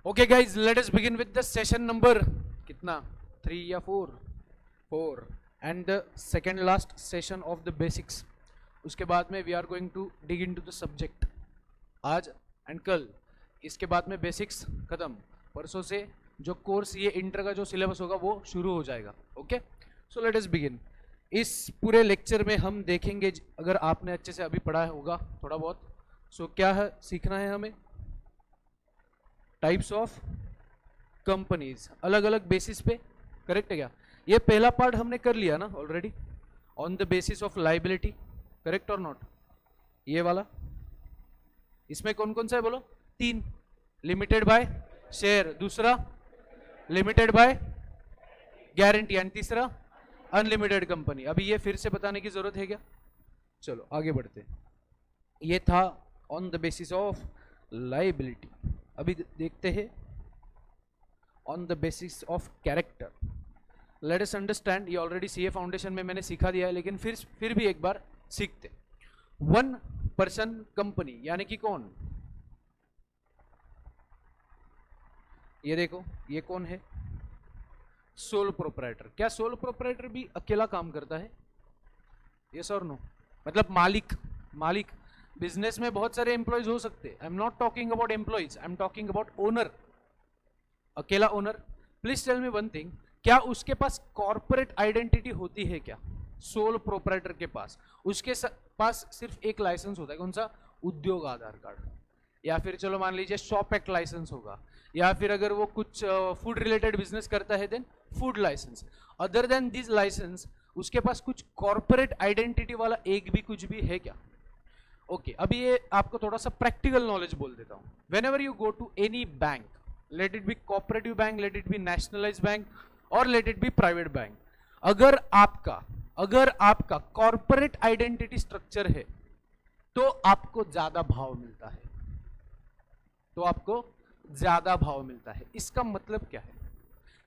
Okay guys, let us begin with the session number कितना 3 या 4 and the second last session of the basics. उसके बाद में we are going to dig into the subject. आज and कल इसके बाद में basics खत्म. परसों से जो कोर्स ये इंटर का जो सिलेबस होगा वो शुरू हो जाएगा. Okay, so let us begin. इस पूरे लेक्चर में हम देखेंगे, अगर आपने अच्छे से अभी पढ़ा होगा थोड़ा बहुत, सो क्या है सीखना है हमें, टाइप्स ऑफ कंपनीज, अलग अलग बेसिस पे. करेक्ट है क्या? ये पहला पार्ट हमने कर लिया ना already, on the basis of liability. Correct और नॉट? ये वाला, इसमें कौन कौन सा है बोलो? 3. लिमिटेड बाय शेयर, दूसरा लिमिटेड बाय गारंटी, एंड तीसरा अनलिमिटेड कंपनी. अभी ये फिर से बताने की जरूरत है क्या? चलो आगे बढ़ते हैं. ये था on the basis of liability. अभी देखते हैं on the basis of character. Let us understand. ये ऑलरेडी सीए फाउंडेशन में मैंने सिखा दिया है, लेकिन फिर भी एक बार सीखते. 1 पर्सन कंपनी यानी कि कौन? ये देखो, ये कौन है? Sole proprietor. क्या सोल प्रोप्राइटर भी अकेला काम करता है? यस और नो? मतलब मालिक. बिजनेस में बहुत सारे एम्प्लॉयज हो सकते हैं. I am not talking about employees, I am talking about owner. अकेला owner. Please tell me one thing, क्या उसके पास कॉर्पोरेट आइडेंटिटी होती है क्या? सोल प्रोप्राइटर के पास, उसके पास सिर्फ एक लाइसेंस होता है. कौन सा? उद्योग आधार कार्ड, या फिर चलो मान लीजिए शॉप एक्ट लाइसेंस होगा, या फिर अगर वो कुछ फूड रिलेटेड बिजनेस करता है then food license. Other than this license उसके पास कुछ कॉर्पोरेट आइडेंटिटी वाला एक भी कुछ भी है क्या? ओके, अभी ये आपको थोड़ा सा प्रैक्टिकल नॉलेज बोल देता हूं. Whenever you go to any bank, let it be cooperative bank, let it be nationalise bank, और let it be private bank, अगर आपका कॉर्पोरेट आइडेंटिटी स्ट्रक्चर है तो आपको ज्यादा भाव मिलता है. इसका मतलब क्या है?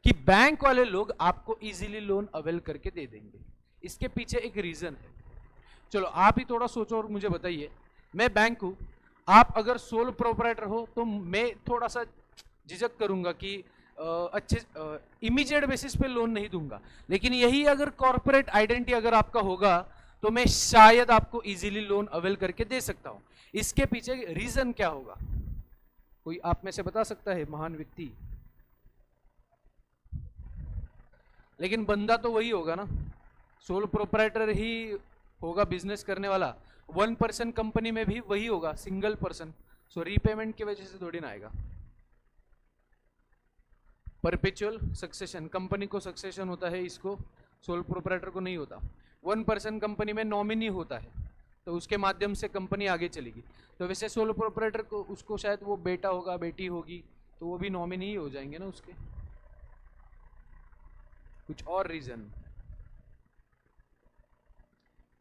कि बैंक वाले लोग आपको इजीली लोन अवेल करके दे देंगे. इसके पीछे एक रीजन है. चलो आप ही थोड़ा सोचो और मुझे बताइए. मैं बैंक हूं, आप अगर सोल प्रोप्राइटर हो तो मैं थोड़ा सा झिझक करूंगा कि अच्छे इमीडिएट बेसिस पे लोन नहीं दूंगा. लेकिन यही अगर कॉर्पोरेट आइडेंटिटी अगर आपका होगा तो मैं शायद आपको इजीली लोन अवेल करके दे सकता हूं. इसके पीछे रीजन क्या होगा? कोई आप में से बता सकता है, महान व्यक्ति? लेकिन बंदा तो वही होगा ना, सोल प्रोप्राइटर ही होगा बिजनेस करने वाला. 1 पर्सन कंपनी में भी वही होगा, सिंगल पर्सन. सो रीपेमेंट की वजह से थोड़ी ना आएगा. परपेचुअल सक्सेशन, कंपनी को सक्सेशन होता है, इसको सोल प्रोप्राइटर को नहीं होता. 1 पर्सन कंपनी में नॉमिनी होता है, तो उसके माध्यम से कंपनी आगे चलेगी. तो वैसे सोल प्रोप्राइटर को, उसको शायद वो बेटा होगा, बेटी होगी, तो वो भी नॉमिनी ही हो जाएंगे ना उसके. कुछ और रीजन?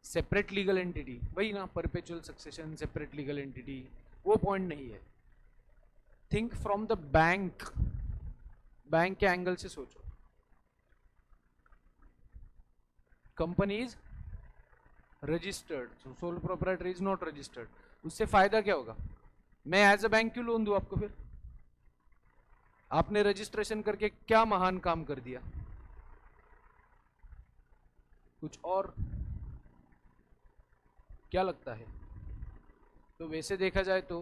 सेपरेट लीगल एंटिटी, वही ना, perpetual succession, separate legal entity, वो पॉइंट नहीं है. थिंक फ्रॉम द बैंक के एंगल से सोचो. Company is registered, sole proprietor is not registered. उससे फायदा क्या होगा? मैं एज अ बैंक क्यों लोन दूं आपको? फिर आपने रजिस्ट्रेशन करके क्या महान काम कर दिया? कुछ और क्या लगता है? तो वैसे देखा जाए तो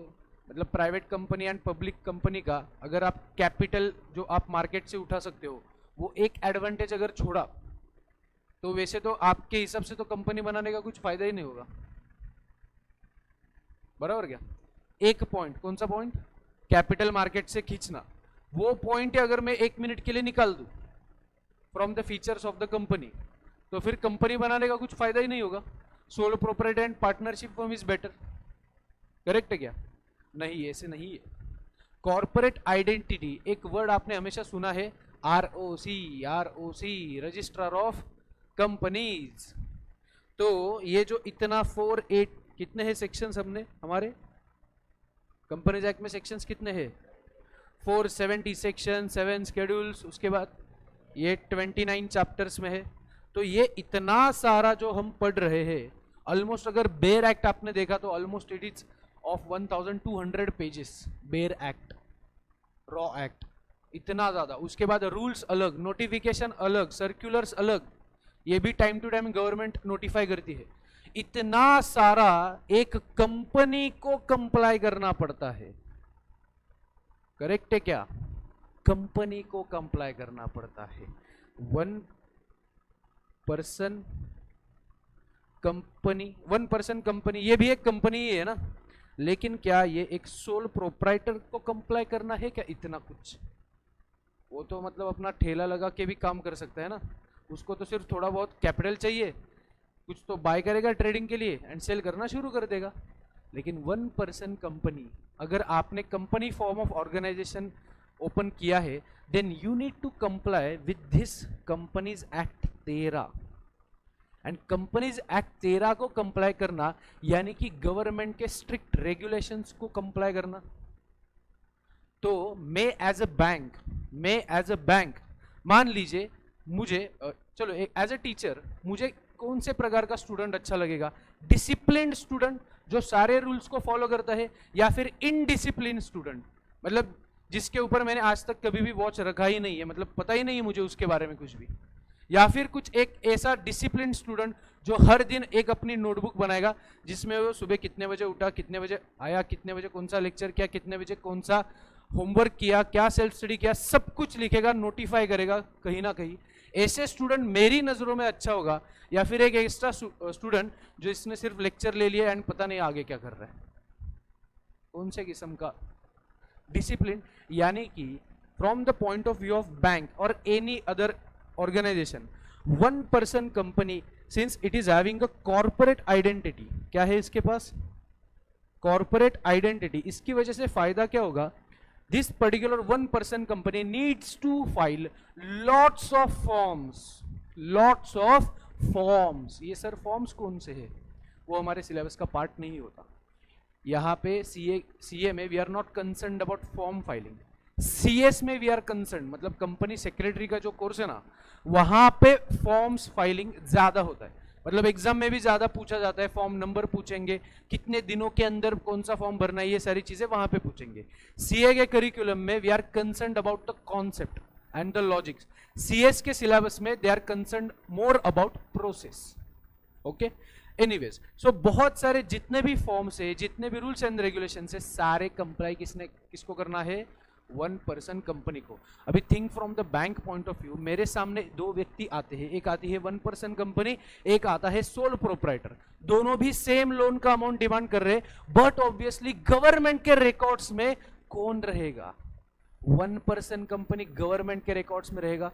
मतलब private company and public company का, अगर आप कैपिटल जो आप मार्केट से उठा सकते हो, वो एक एडवांटेज अगर छोड़ा तो वैसे तो आपके हिसाब से तो कंपनी बनाने का कुछ फायदा ही नहीं होगा. बराबर क्या? एक पॉइंट, कौन सा पॉइंट? कैपिटल मार्केट से खींचना. वो पॉइंट अगर मैं 1 मिनट के लिए निकाल दूं from the features of the company, तो फिर कंपनी बनाने का कुछ फायदा ही नहीं होगा. Solo proprietor and partnership form is better. Correct है क्या? नहीं, ऐसे नहीं है. कॉर्पोरेट आइडेंटिटी, एक वर्ड आपने हमेशा सुना है, ROC, रजिस्ट्रार ऑफ कंपनीज. तो ये जो इतना 4-8 कितने हैं सेक्शंस हमने, हमारे कंपनीज एक्ट में सेक्शंस कितने हैं? 470 सेक्शन, 7 शेड्यूल्स, उसके बाद ये 29 चैप्टर्स में है. तो ये इतना सारा जो हम पढ़ रहे हैं, ऑलमोस्ट अगर बेयर एक्ट आपने देखा तो almost it is of 1200 pages. Bare act raw act, इतना ज्यादा। उसके बाद रूल्स अलग, नोटिफिकेशन अलग, सर्कुलर्स अलग, ये भी time to time government notify करती है। इतना सारा एक कंपनी को कंप्लाई करना पड़ता है, करेक्ट है क्या? कंपनी को कंप्लाई करना पड़ता है। 1 पर्सन कंपनी, ये भी एक कंपनी ही है ना, लेकिन क्या ये एक सोल प्रोप्राइटर को कंप्लाई करना है क्या? इतना कुछ, वो तो मतलब अपना ठेला लगा के भी काम कर सकता है ना, उसको तो सिर्फ थोड़ा बहुत कैपिटल चाहिए, कुछ तो बाय करेगा ट्रेडिंग के लिए एंड सेल करना शुरू कर देगा। लेकिन 1 पर्सन कंपनी, अगर आपने company form of organization open किया है, then you need to comply with this Companies Act 13। And Companies Act 13 को कंप्लाई करना यानी कि गवर्नमेंट के स्ट्रिक्ट रेगुलेशंस को कंप्लाई करना। तो मैं एज अ बैंक मान लीजिए मुझे चलो एज अ टीचर मुझे कौन से प्रकार का स्टूडेंट अच्छा लगेगा? डिसिप्लिन्ड स्टूडेंट जो सारे रूल्स को फॉलो करता है, या फिर इनडिसिप्लिन स्टूडेंट मतलब जिसके ऊपर मैंने आज तक कभी भी वॉच रखा ही नहीं है, मतलब पता ही नहीं है मुझे उसके बारे में कुछ भी, या फिर कुछ एक ऐसा डिसिप्लिन स्टूडेंट जो हर दिन एक अपनी नोटबुक बनाएगा जिसमें वो सुबह कितने बजे उठा, कितने बजे आया, कितने बजे कौन सा लेक्चर किया, कितने बजे कौन सा होमवर्क किया, क्या सेल्फ स्टडी किया, सब कुछ लिखेगा, नोटिफाई करेगा कहीं ना कहीं। ऐसे स्टूडेंट मेरी नजरों में अच्छा होगा, या फिर एक एक्स्ट्रा स्टूडेंट जो इसने सिर्फ लेक्चर ले लिया एंड पता नहीं आगे क्या कर रहा है? कौन से किस्म का? डिसिप्लिन। यानी कि from the point of view of bank और any other organisation, 1 person company since it is having a corporate identity, क्या है इसके पास? Corporate identity. इसकी वजह से फायदा क्या होगा? This particular 1 person company needs to file lots of forms। ये सर फॉर्म्स कौन से है? वो हमारे सिलेबस का पार्ट नहीं होता। यहाँ पे सीए में we are not concerned about form filing, CS में वी आर कंसर्न, मतलब कंपनी सेक्रेटरी का जो कोर्स है ना, वहां पे फॉर्म्स फाइलिंग ज्यादा होता है। मतलब एग्जाम में भी ज्यादा पूछा जाता है, फॉर्म नंबर पूछेंगे, कितने दिनों के अंदर कौन सा फॉर्म भरना है, ये सारी चीजें वहां पे पूछेंगे। सीए के करिकुलम में we are concerned about the concept and the logics, CS के सिलेबस में they are concerned more about process. Okay, anyways, so बहुत सारे जितने भी फॉर्म्स है, जितने भी रूल्स एंड रेगुलेशन है, सारे कंप्लाई किसको करना है? 1 पर्सन कंपनी को। अभी think from the bank point of view, मेरे सामने 2 व्यक्ति आते हैं, एक आती है 1 पर्सन कंपनी, एक आता है सोल प्रोप्राइटर। दोनों भी सेम लोन का अमाउंट डिमांड कर रहे हैं, बट ऑब्वियसली गवर्नमेंट के रिकॉर्ड्स में कौन रहेगा? 1 पर्सन कंपनी गवर्नमेंट के रिकॉर्ड्स में रहेगा।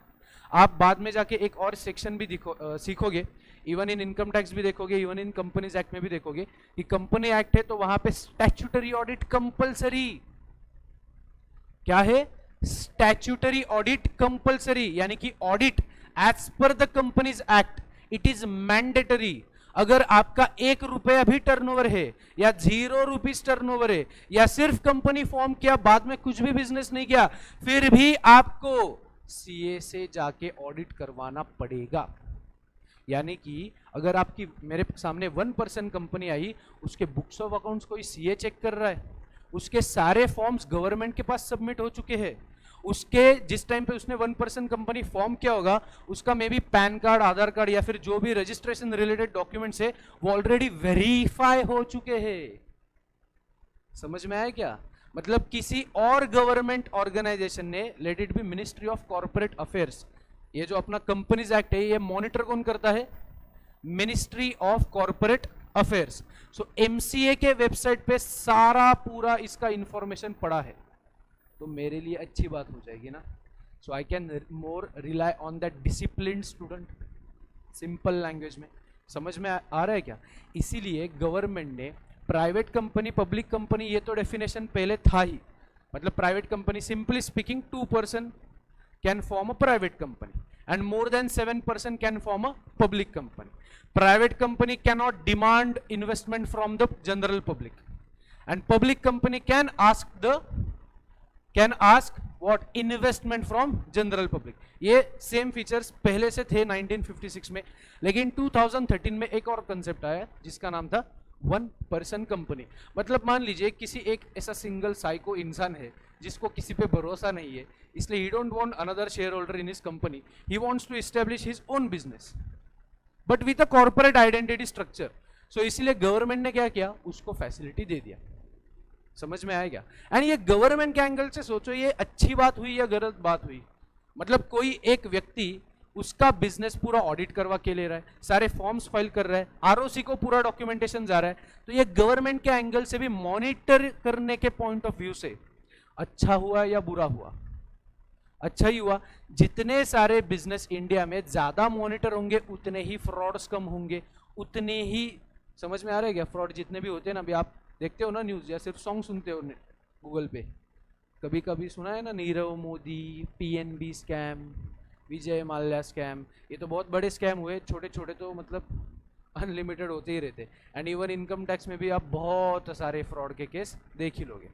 आप बाद में जाके एक और सेक्शन भी सीखोगे, इवन इन इनकम टैक्स भी देखोगे, इवन इन कंपनीज एक्ट में भी देखोगे कि कंपनी एक्ट है तो वहां पे स्टैट्यूटरी ऑडिट कंपलसरी। क्या है? स्टैट्यूटरी ऑडिट कंपलसरी, यानी कि audit as per the companies Act it is mandatory. अगर आपका 1 रुपया भी टर्नओवर है, या 0 रुपीज टर्नओवर है, या सिर्फ कंपनी फॉर्म किया, बाद में कुछ भी बिजनेस नहीं किया, फिर भी आपको सीए से जाके ऑडिट करवाना पड़ेगा। यानी कि अगर आपकी मेरे सामने 1 पर्सन कंपनी आई, उसके बुक्स ऑफ अकाउंट्स कोई सीए चेक कर रहा है, उसके सारे फॉर्म्स गवर्नमेंट के पास सबमिट हो चुके हैं, उसके जिस टाइम पे उसने 1 पर्सन कंपनी फॉर्म किया होगा, उसका may be pan card, Aadhaar card या फिर जो भी रजिस्ट्रेशन रिलेटेड डॉक्यूमेंट्स है वो ऑलरेडी वेरीफाई हो चुके हैं। समझ में आया क्या? मतलब किसी और गवर्नमेंट ऑर्गेनाइजेशन ने, late it B ministry of corporate affairs, ये जो अपना कंपनीज एक्ट है ये मॉनिटर कौन करता है? Ministry of corporate affairs. So MCA के वेबसाइट पे सारा पूरा इसका इंफॉर्मेशन पड़ा है, तो मेरे लिए अच्छी बात हो जाएगी ना। So I can more rely on that disciplined student. Simple language में समझ में आ रहा है क्या? इसीलिए गवर्नमेंट ने प्राइवेट कंपनी, पब्लिक कंपनी, ये तो डेफिनेशन पहले था ही, मतलब private company simply speaking 2 person can form a private company and more than 7 person can form a public company. Private company cannot demand investment from the general public, and public company can ask what? Investment from general public. ये same features पहले से थे 1956 में, लेकिन 2013 में एक और concept आया जिसका नाम था वन पर्सन कंपनी मतलब मान लीजिए किसी एक ऐसा सिंगल साइको इंसान है जिसको किसी पे भरोसा नहीं है, इसलिए he don't want another shareholder in his company, he wants to establish his own business but with a corporate identity structure. So इसलिए गवर्नमेंट ने क्या किया, उसको फैसिलिटी दे दिया। समझ में आएगा? एंड ये गवर्नमेंट के एंगल से सोचो, ये अच्छी बात हुई या गलत बात हुई? मतलब कोई एक व्यक्ति उसका बिजनेस पूरा ऑडिट करवा के ले रहा है, सारे फॉर्म्स फाइल कर रहा है, आरओसी को पूरा डॉक्यूमेंटेशन जा रहा है, तो ये गवर्नमेंट के एंगल से भी मॉनिटर करने के पॉइंट ऑफ व्यू से अच्छा हुआ या बुरा हुआ? अच्छा ही हुआ। जितने सारे बिजनेस इंडिया में ज्यादा मॉनिटर होंगे उतने ही फ्रॉड्स कम होंगे, उतने ही, समझ में आ रहा है क्या? फ्रॉड जितने भी होते हैं ना, अभी आप देखते हो ना न्यूज या सिर्फ सॉन्ग सुनते हो गूगल पे, कभी कभी सुना है ना, Nirav Modi, PNB scam, Vijay Mallya scam, ये तो बहुत बड़े स्कैम हुए, छोटे छोटे तो मतलब अनलिमिटेड होते ही रहते। एंड इवन इनकम टैक्स में भी आप बहुत सारे फ्रॉड के केस देख ही लोगे।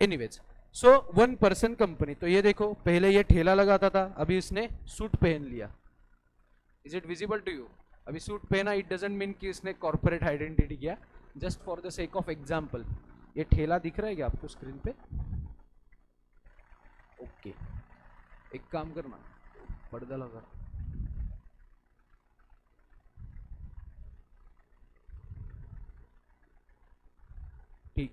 Anyways, so one person company, तो ये देखो पहले ये ठेला लगाता था, अभी इसने सूट पहन लिया। Is it visible to you? अभी सूट पहना इट डजंट मीन कि इसने कॉर्पोरेट आइडेंटिटी किया, just for the sake of example. ये ठेला दिख रहा है क्या आपको स्क्रीन पे? ओके, एक काम करना, पर्दा लगा, ठीक।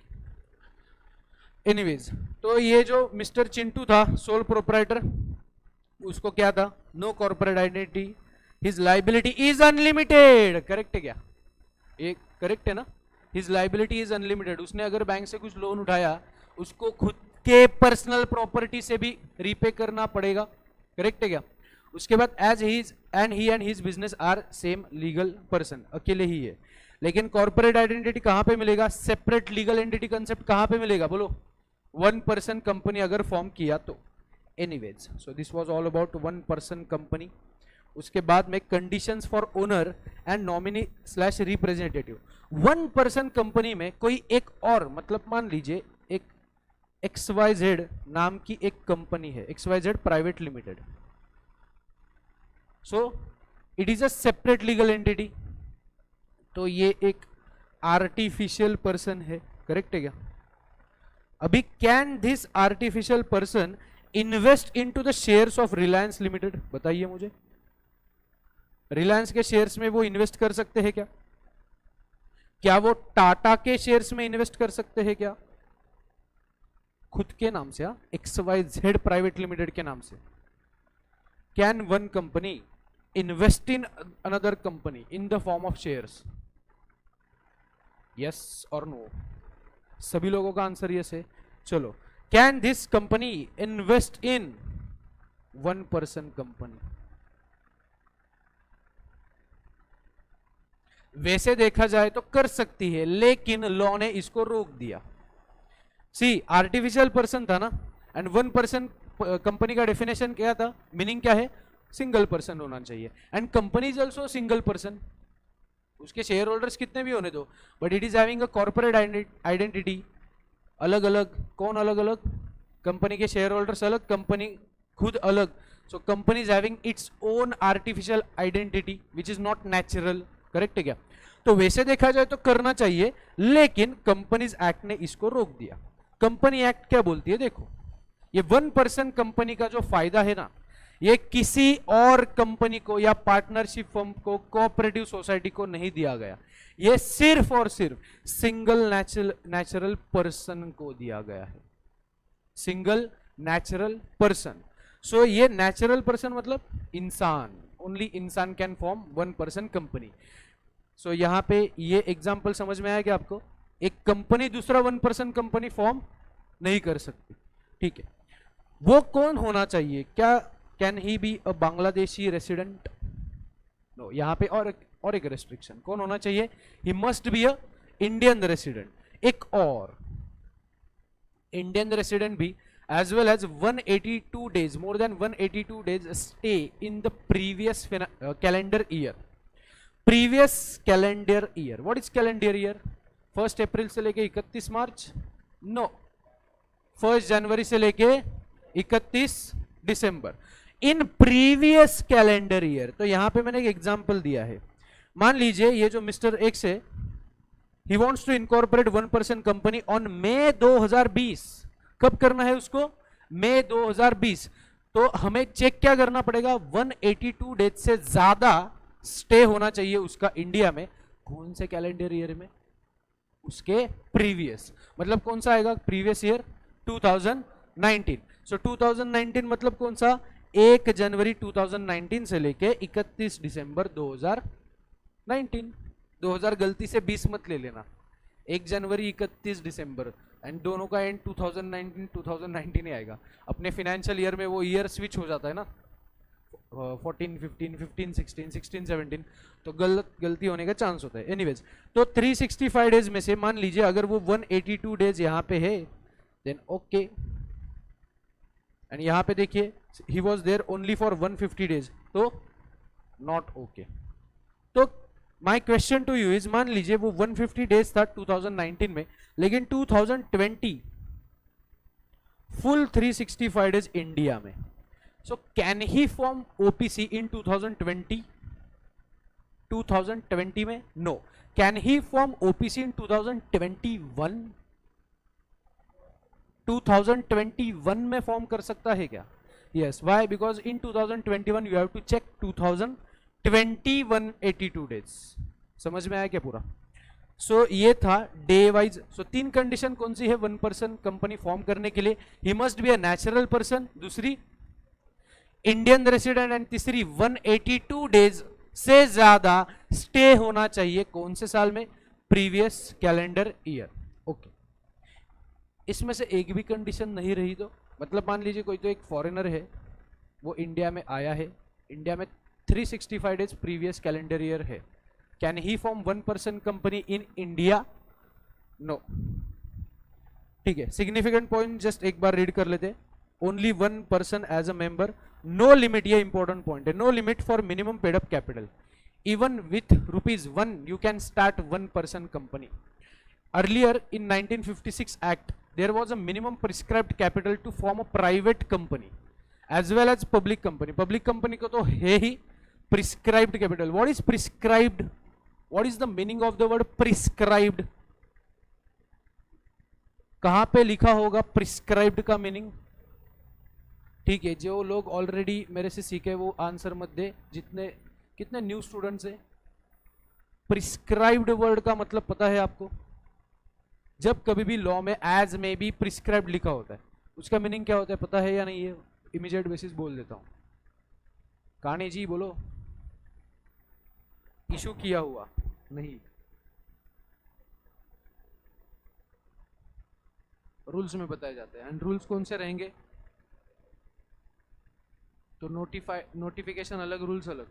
एनीवेज, तो ये जो मिस्टर चिंटू था, सोल प्रोपराइटर, उसको क्या था? No corporate identity, his liability is unlimited. Correct है क्या? ये करेक्ट है ना? His liability is unlimited. उसने अगर बैंक से कुछ लोन उठाया, उसको खुद के पर्सनल प्रॉपर्टी से भी रीपे करना पड़ेगा। करेक्ट है क्या? उसके बाद as he's and his business are same legal person, अकेले ही है। लेकिन कॉर्पोरेट आइडेंटिटी कहां पे मिलेगा? सेपरेट लीगल एंटिटी कंसेप्ट कहां पे मिलेगा? बोलो, वन पर्सन कंपनी अगर फॉर्म किया तो। Anyways, so this was all about one person company. उसके बाद में conditions for owner and nominee slash representative. One person company में कोई एक और, मतलब मान लीजिए एक XYZ नाम की एक कंपनी है, XYZ private limited, so it is a separate legal entity, तो ये एक आर्टिफिशियल पर्सन है। करेक्ट है क्या? अभी can this artificial person invest into the shares of Reliance limited? बताइए मुझे, रिलायंस के शेयर्स में वो इन्वेस्ट कर सकते हैं क्या? क्या वो टाटा के शेयर्स में इन्वेस्ट कर सकते हैं क्या? खुद के नाम से, XYZ प्राइवेट लिमिटेड के नाम से। Can one company invest in another company in the form of shares? Yes और नो? सभी लोगों का आंसर यस है। चलो, can this company invest in one person company? वैसे देखा जाए तो कर सकती है, लेकिन लॉ ने इसको रोक दिया। सी, आर्टिफिशियल पर्सन था ना, एंड वन पर्सन कंपनी का डेफिनेशन क्या था? मीनिंग क्या है? सिंगल पर्सन होना चाहिए। And company is also single person, उसके शेयर होल्डर्स कितने भी होने दो, but it is having a corporate identity. अलग अलग, कौन अलग अलग? कंपनी के शेयर होल्डर्स अलग, कंपनी खुद अलग। So company is having its own artificial identity which is not natural. Correct है क्या? तो वैसे देखा जाए तो करना चाहिए, लेकिन कंपनीज एक्ट ने इसको रोक दिया। कंपनी एक्ट क्या बोलती है? देखो, ये वन पर्सन कंपनी का जो फायदा है ना, ये किसी और कंपनी को या पार्टनरशिप फर्म को, कोऑपरेटिव सोसाइटी को नहीं दिया गया, ये सिर्फ और सिर्फ सिंगल नेचुरल पर्सन को दिया गया है। Single natural person. सो ये नेचुरल पर्सन मतलब इंसान, ओनली इंसान can form one person company. So यहां पे ये एग्जांपल समझ में आया क्या आपको? एक कंपनी दूसरा वन पर्सन कंपनी फॉर्म नहीं कर सकती। ठीक है, वो कौन होना चाहिए? क्या can he be a Bangladeshi resident? No, यहां पे और एक रेस्ट्रिक्शन, कौन होना चाहिए? He must be a Indian resident. एक और, इंडियन रेसिडेंट भी as well as 182 days, more than 182 days stay in the previous calendar year. Previous calendar year, what is calendar year? 1 अप्रैल से लेके 31 मार्च? नो, 1 जनवरी से लेके 31 दिसंबर। In previous calendar year. तो यहां पे मैंने एक एग्जांपल दिया है, मान लीजिए ये जो मिस्टर एक्स है, he wants to incorporate 1% company on May 2020। कब करना है उसको? मई 2020। तो हमें चेक क्या करना पड़ेगा? 182 डेज से ज्यादा स्टे होना चाहिए उसका इंडिया में। कौन से कैलेंडर ईयर में? उसके प्रीवियस। मतलब कौन सा आएगा प्रीवियस ईयर? 2019। सो 2019 मतलब कौन सा? 1 जनवरी 2019 से लेके 31 दिसंबर 2019। 2000 गलती से 20 मत ले लेना। 1 जनवरी 31 दिसंबर एंड दोनों का एंड 2019 ही आएगा। अपने फाइनेंशियल ईयर में वो ईयर स्विच हो जाता है ना, 14 15 15 16 16 17, तो गलती होने का चांस होता है। एनीवेज, तो 365 डेज में से मान लीजिए अगर वो 182 डेज यहाँ पे है, देन ओके। एंड यहाँ पे देखिए he was there only for 150 days, तो नॉट ओके। तो my question to you is, मान लीजिए वो 150 डेज था 2019 में, लेकिन 2020 फुल 365 डेज इंडिया में। So can he form OPC in 2020? 2020 में? No. Can he form OPC in 2021? 2021 में फॉर्म कर सकता है क्या? Yes. Why? Because in 2021 you have to check 2021 82 days. समझ में आया क्या पूरा? So ये था डे वाइज। सो 3 कंडीशन कौन सी है 1% कंपनी फॉर्म करने के लिए? He must be a natural person, दूसरी इंडियन रेसिडेंट, एंड तीसरी 182 डेज से ज्यादा स्टे होना चाहिए कौन से साल में? Previous calendar year. ओके, इसमें से एक भी कंडीशन नहीं रही तो मतलब मान लीजिए कोई तो एक फॉरेनर है, वो इंडिया में आया है, इंडिया में 365 डेज प्रीवियस कैलेंडर ईयर है, can he form 1% company in India? No. ठीक है, सिग्निफिकेंट पॉइंट जस्ट एक बार रीड कर लेते। Only 1% as a member, no limit, ये इंपॉर्टेंट पॉइंट है, no limit for minimum paid up capital, even with ₹1 you can start 1% company. Earlier in 1956 act there was a minimum prescribed capital to form a private company as well as public company. Public company को तो है ही prescribed capital. What is prescribed? What is the meaning of the word prescribed? कहां पे लिखा होगा prescribed का meaning? ठीक है, जो लोग ऑलरेडी मेरे से सीखे वो आंसर मत दे। जितने कितने न्यू स्टूडेंट्स हैं, प्रिस्क्राइब्ड वर्ड का मतलब पता है आपको? जब कभी भी लॉ में एज में भी प्रिस्क्राइब्ड लिखा होता है, उसका मीनिंग क्या होता है पता है या नहीं? ये इमीडिएट बेसिस बोल देता हूं। काने जी बोलो। इशू किया हुआ नहीं, रूल्स में बताए जाते हैं। एंड रूल्स कौन से रहेंगे? तो नोटिफिकेशन अलग, रूल्स अलग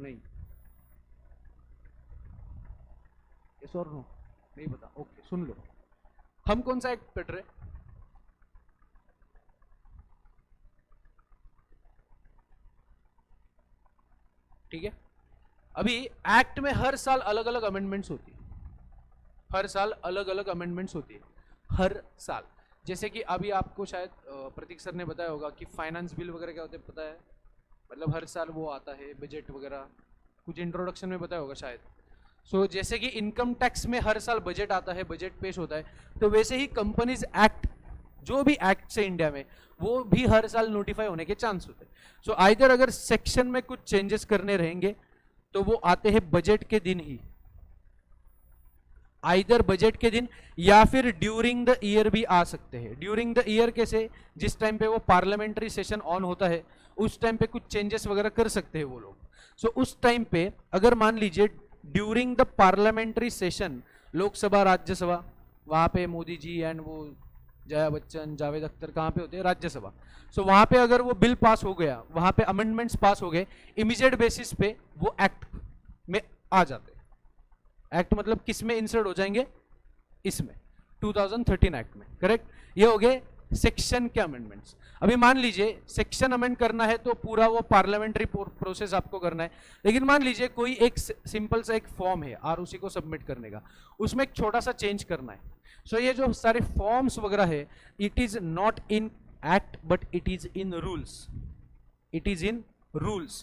नहीं। यस और नो? नहीं पता? ओके, सुन लो। हम कौन सा एक्ट पढ़ रहे? ठीक है, अभी एक्ट में हर साल अलग अलग अमेंडमेंट्स होती है, हर साल अलग अलग अमेंडमेंट्स होती है, हर साल। जैसे कि अभी आपको शायद प्रतीक सर ने बताया होगा कि फाइनेंस बिल वगैरह क्या होते हैं, पता है? मतलब हर साल वो आता है, बजट वगैरह कुछ इंट्रोडक्शन में बताया होगा शायद। सो जैसे कि इनकम टैक्स में हर साल बजट आता है, बजट पेश होता है, तो वैसे ही कंपनीज एक्ट, जो भी एक्ट है इंडिया में, वो भी हर साल नोटिफाई होने के चांस होते हैं। सो आइदर अगर सेक्शन में कुछ चेंजेस करने रहेंगे तो वो आते हैं बजट के दिन ही, आइदर बजट के दिन या फिर ड्यूरिंग द ईयर भी आ सकते हैं। ड्यूरिंग द ईयर कैसे? जिस टाइम पे वो पार्लियामेंट्री सेशन ऑन होता है उस टाइम पे कुछ चेंजेस वगैरह कर सकते हैं वो लोग। सो उस टाइम पे अगर मान लीजिए during the parliamentary session, Lok Sabha Rajya Sabha, वहां पे मोदी जी एंड वो जया बच्चन, जावेद अख्तर कहाँ पे होते हैं? राज्यसभा। सो वहां पे अगर वो बिल पास हो गया, वहां पे अमेंडमेंट्स पास हो गए, इमीडिएट बेसिस पे वो एक्ट में आ जाते हैं। एक्ट मतलब किस में इंसर्ट हो जाएंगे? इसमें 2013 एक्ट में। करेक्ट, ये हो गए सेक्शन के अमेंडमेंट्स। अभी मान लीजिए सेक्शन अमेंड करना है तो पूरा वो पार्लियामेंट्री प्रोसेस आपको करना है, लेकिन मान लीजिए कोई एक सिंपल सा एक फॉर्म है आरओसी को सबमिट करने का, उसमें एक छोटा सा चेंज करना है। सो ये जो सारे फॉर्म्स वगैरह है, it is not in act but it is in rules, it is in rules.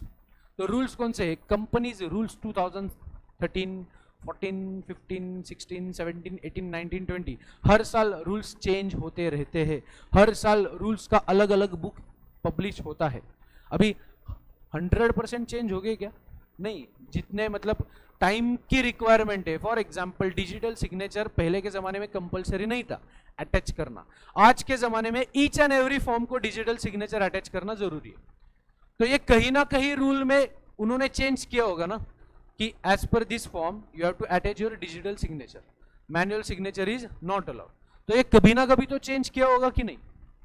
तो रूल्स कौन से है? कंपनीज रूल्स 2013, 14, 15, 16, 17, 18, 19, 20 हर साल रूल्स चेंज होते रहते हैं, हर साल रूल्स का अलग अलग बुक पब्लिश होता है। अभी 100% चेंज हो गए क्या? नहीं, जितने मतलब टाइम की रिक्वायरमेंट है। फॉर एग्जाम्पल डिजिटल सिग्नेचर पहले के जमाने में कंपलसरी नहीं था अटैच करना, आज के जमाने में ईच एंड एवरी फॉर्म को डिजिटल सिग्नेचर अटैच करना जरूरी है। तो ये कहीं ना कहीं रूल में उन्होंने चेंज किया होगा ना कि as per this form you have to attach your digital signature, manual signature is not allowed. तो ये कभी ना कभी तो चेंज किया होगा कि नहीं?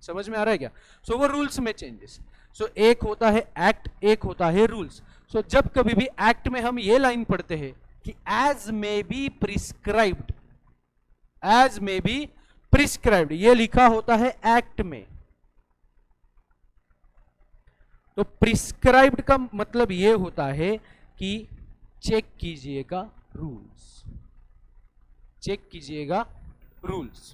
समझ में आ रहा है क्या? सो वो रूल्स में चेंजेस। सो एक होता है एक्ट, एक होता है रूल्स। सो जब कभी भी एक्ट में हम ये लाइन पढ़ते हैं कि as may be prescribed, as may be prescribed, ये लिखा होता है एक्ट में। तो प्रिस्क्राइब्ड का मतलब ये होता है कि चेक कीजिएगा रूल्स, चेक कीजिएगा रूल्स।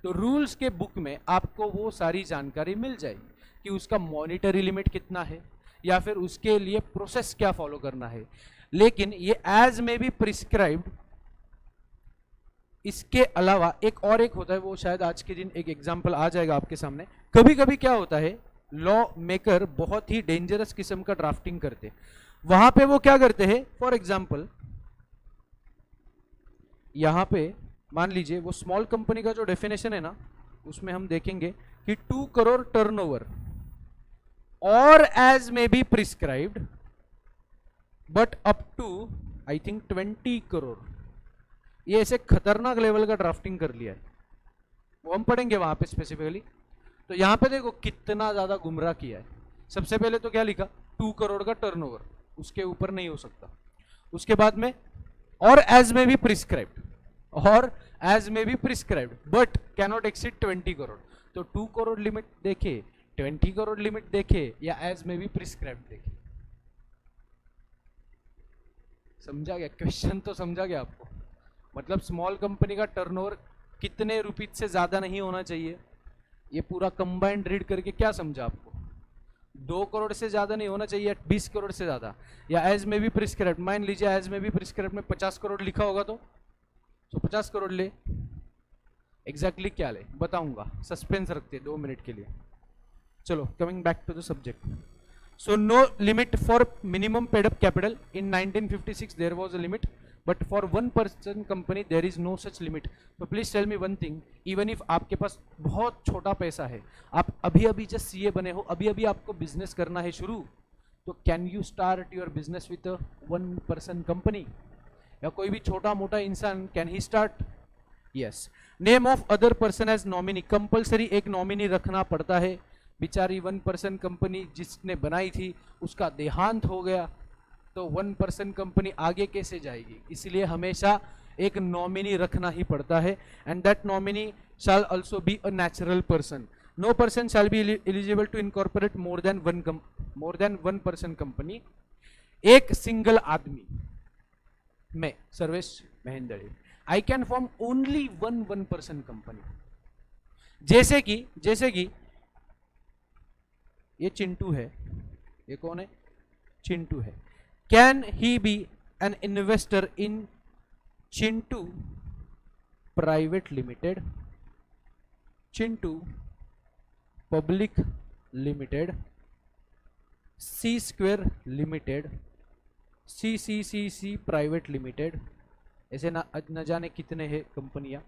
तो रूल्स के बुक में आपको वो सारी जानकारी मिल जाएगी कि उसका मॉनिटरी लिमिट कितना है या फिर उसके लिए प्रोसेस क्या फॉलो करना है। लेकिन ये एज में भी प्रिस्क्राइब्ड, इसके अलावा एक और एक होता है, वो शायद आज के दिन एक एग्जांपल आ जाएगा आपके सामने। कभी कभी क्या होता है, लॉ मेकर बहुत ही डेंजरस किस्म का ड्राफ्टिंग करते हैं। वहां पे वो क्या करते हैं, फॉर एग्जांपल यहां पे मान लीजिए वो स्मॉल कंपनी का जो डेफिनेशन है ना, उसमें हम देखेंगे कि 2 करोड़ टर्नओवर और as may be prescribed but up to I think 20 crore. ये ऐसे खतरनाक लेवल का ड्राफ्टिंग कर लिया है, वो हम पढ़ेंगे वहां पे स्पेसिफिकली। तो यहां पे देखो कितना ज्यादा गुमराह किया है। सबसे पहले तो क्या लिखा, 2 करोड़ का टर्नओवर, उसके ऊपर नहीं हो सकता। उसके बाद में और एज में भी प्रिस्क्राइब्ड, और एज में भी prescribed but cannot exceed 20 crore. तो 2 करोड़ लिमिट देखे, 20 करोड़ लिमिट देखे, या एज में भी प्रिस्क्राइब्ड देखे। समझा गया क्वेश्चन? तो समझा गया आपको? मतलब स्मॉल कंपनी का टर्नओवर कितने रुपीज से ज्यादा नहीं होना चाहिए, ये पूरा कंबाइंड रीड करके क्या समझा आपको? 2 करोड़ से ज्यादा नहीं होना चाहिए, 20 करोड़ से ज्यादा, या एज में भी प्रिस्क्राइब्ड। मान लीजिए एज में भी प्रिस्क्राइब्ड में 50 करोड़ लिखा होगा तो 50 करोड़ ले। एग्जैक्टली क्या ले बताऊंगा, सस्पेंस रखते 2 मिनट के लिए। चलो coming back to the subject. So no limit for minimum paid up capital. In 1956 there was a limit, but for 1 person company there is no such limit. तो please tell me one thing, even if आपके पास बहुत छोटा पैसा है, आप अभी अभी जस्ट सीए बने हो, अभी अभी आपको बिजनेस करना है शुरू, तो can you start your business with 1 person company? या कोई भी छोटा मोटा इंसान can he start? Yes. Name of other person as nominee, compulsory एक नॉमिनी रखना पड़ता है। बेचारी 1 पर्सन कंपनी जिसने बनाई थी उसका देहांत हो गया, तो 1 पर्सन कंपनी आगे कैसे जाएगी? इसलिए हमेशा एक नॉमिनी रखना ही पड़ता है। And that nominee shall also be a natural person. No person shall be eligible to incorporate more than one person company. एक सिंगल आदमी, मैं Sarvesh Mahendra, I can form only one person company. जैसे कि ये चिंटू है, ये कौन है? चिंटू है। Can he be an investor in Chintu private limited, Chintu public limited, C square limited, CCCC private limited, ऐसे न जाने कितने हैं कंपनियां।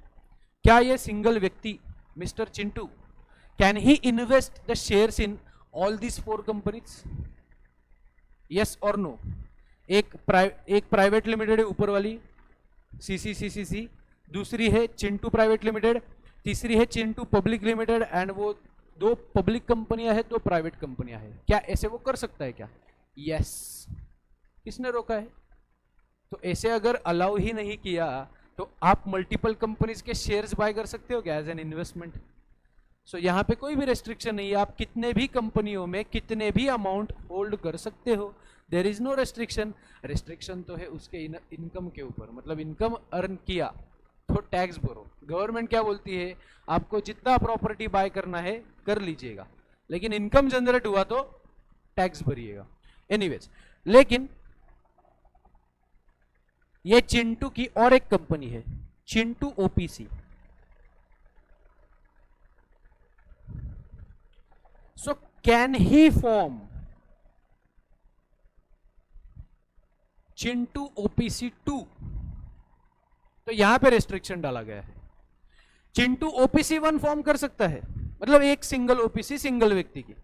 क्या ये सिंगल व्यक्ति mister Chintu can he invest the shares in all this 4 companies? Yes और नो? एक प्राइवेट लिमिटेड है ऊपर वाली CCCC, दूसरी है चिंटू प्राइवेट लिमिटेड, तीसरी है चिंटू पब्लिक लिमिटेड, एंड वो 2 पब्लिक कंपनियां हैं, 2 प्राइवेट कंपनियां हैं। क्या ऐसे वो कर सकता है क्या? यस। किसने रोका है? तो ऐसे अगर अलाउ ही नहीं किया तो आप मल्टीपल कंपनीज के शेयर्स बाय कर सकते हो क्या एज एन इन्वेस्टमेंट? सो यहाँ पे कोई भी रेस्ट्रिक्शन नहीं है, आप कितने भी कंपनियों में कितने भी अमाउंट होल्ड कर सकते हो। There is no restriction. Restriction तो है उसके इनकम के ऊपर, मतलब इनकम अर्न किया तो टैक्स भरो। गवर्नमेंट क्या बोलती है, आपको जितना प्रॉपर्टी बाय करना है कर लीजिएगा, लेकिन इनकम जनरेट हुआ तो टैक्स भरिएगा। एनीवेज, लेकिन ये चिंटू की और एक कंपनी है, Chintu OPC. So can he form Chintu OPC 2? तो यहां पे रेस्ट्रिक्शन डाला गया है। चिंटू ओपीसी 1 फॉर्म कर सकता है, मतलब एक सिंगल ओपीसी सिंगल व्यक्ति की,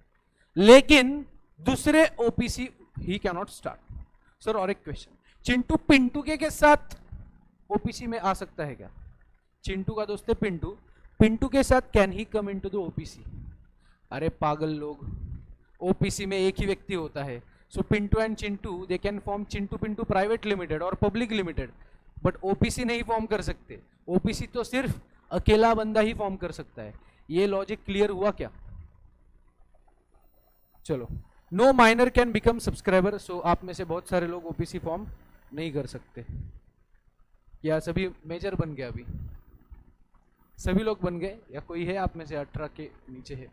लेकिन दूसरे OPC he can not start. Sir और एक क्वेश्चन, चिंटू पिंटू के साथ ओपीसी में आ सकता है क्या? चिंटू का दोस्त है पिंटू, पिंटू के साथ can he come into the OPC? अरे पागल लोग, ओपीसी में एक ही व्यक्ति होता है। So Pintu and Chintu they can form Chintu Pintu private limited और पब्लिक लिमिटेड, बट ओपीसी नहीं फॉर्म कर सकते। ओपीसी तो सिर्फ अकेला बंदा ही फॉर्म कर सकता है। ये लॉजिक क्लियर हुआ क्या? चलो, no minor can become subscriber. So आप में से बहुत सारे लोग ओपीसी फॉर्म नहीं कर सकते। या सभी मेजर बन गए? अभी सभी लोग बन गए या कोई है आप में से 18 के नीचे है?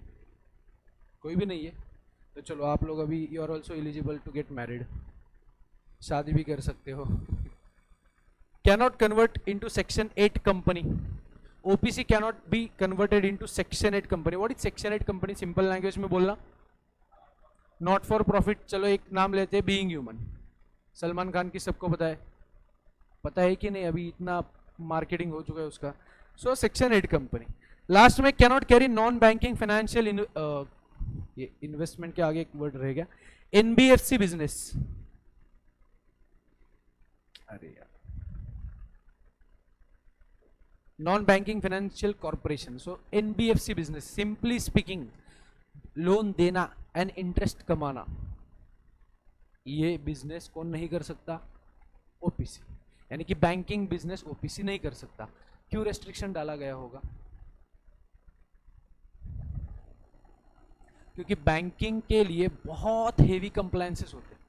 कोई भी नहीं है? तो चलो आप लोग अभी you are also eligible to get married, शादी भी कर सकते हो। Cannot convert into section 8 company. OPC cannot be converted into section 8 company. What is section 8 company? Simple language में बोलना, नॉट फॉर प्रॉफिट। चलो एक नाम लेते हैं, बीइंग ह्यूमन। सलमान खान की सबको पता है कि नहीं? अभी इतना मार्केटिंग हो चुका है उसका। So section 8 company. लास्ट में cannot carry non banking financial, ये इन्वेस्टमेंट के आगे एक वर्ड रह गया, एनबीएफसी बिजनेस। अरे यार, non banking financial corporation. So NBFC business, simply speaking loan देना एंड इंटरेस्ट कमाना। ये बिजनेस कौन नहीं कर सकता? ओपीसी। यानी कि बैंकिंग बिजनेस ओपीसी नहीं कर सकता। क्यों रेस्ट्रिक्शन डाला गया होगा? क्योंकि बैंकिंग के लिए बहुत हेवी कंप्लायंसेस होते हैं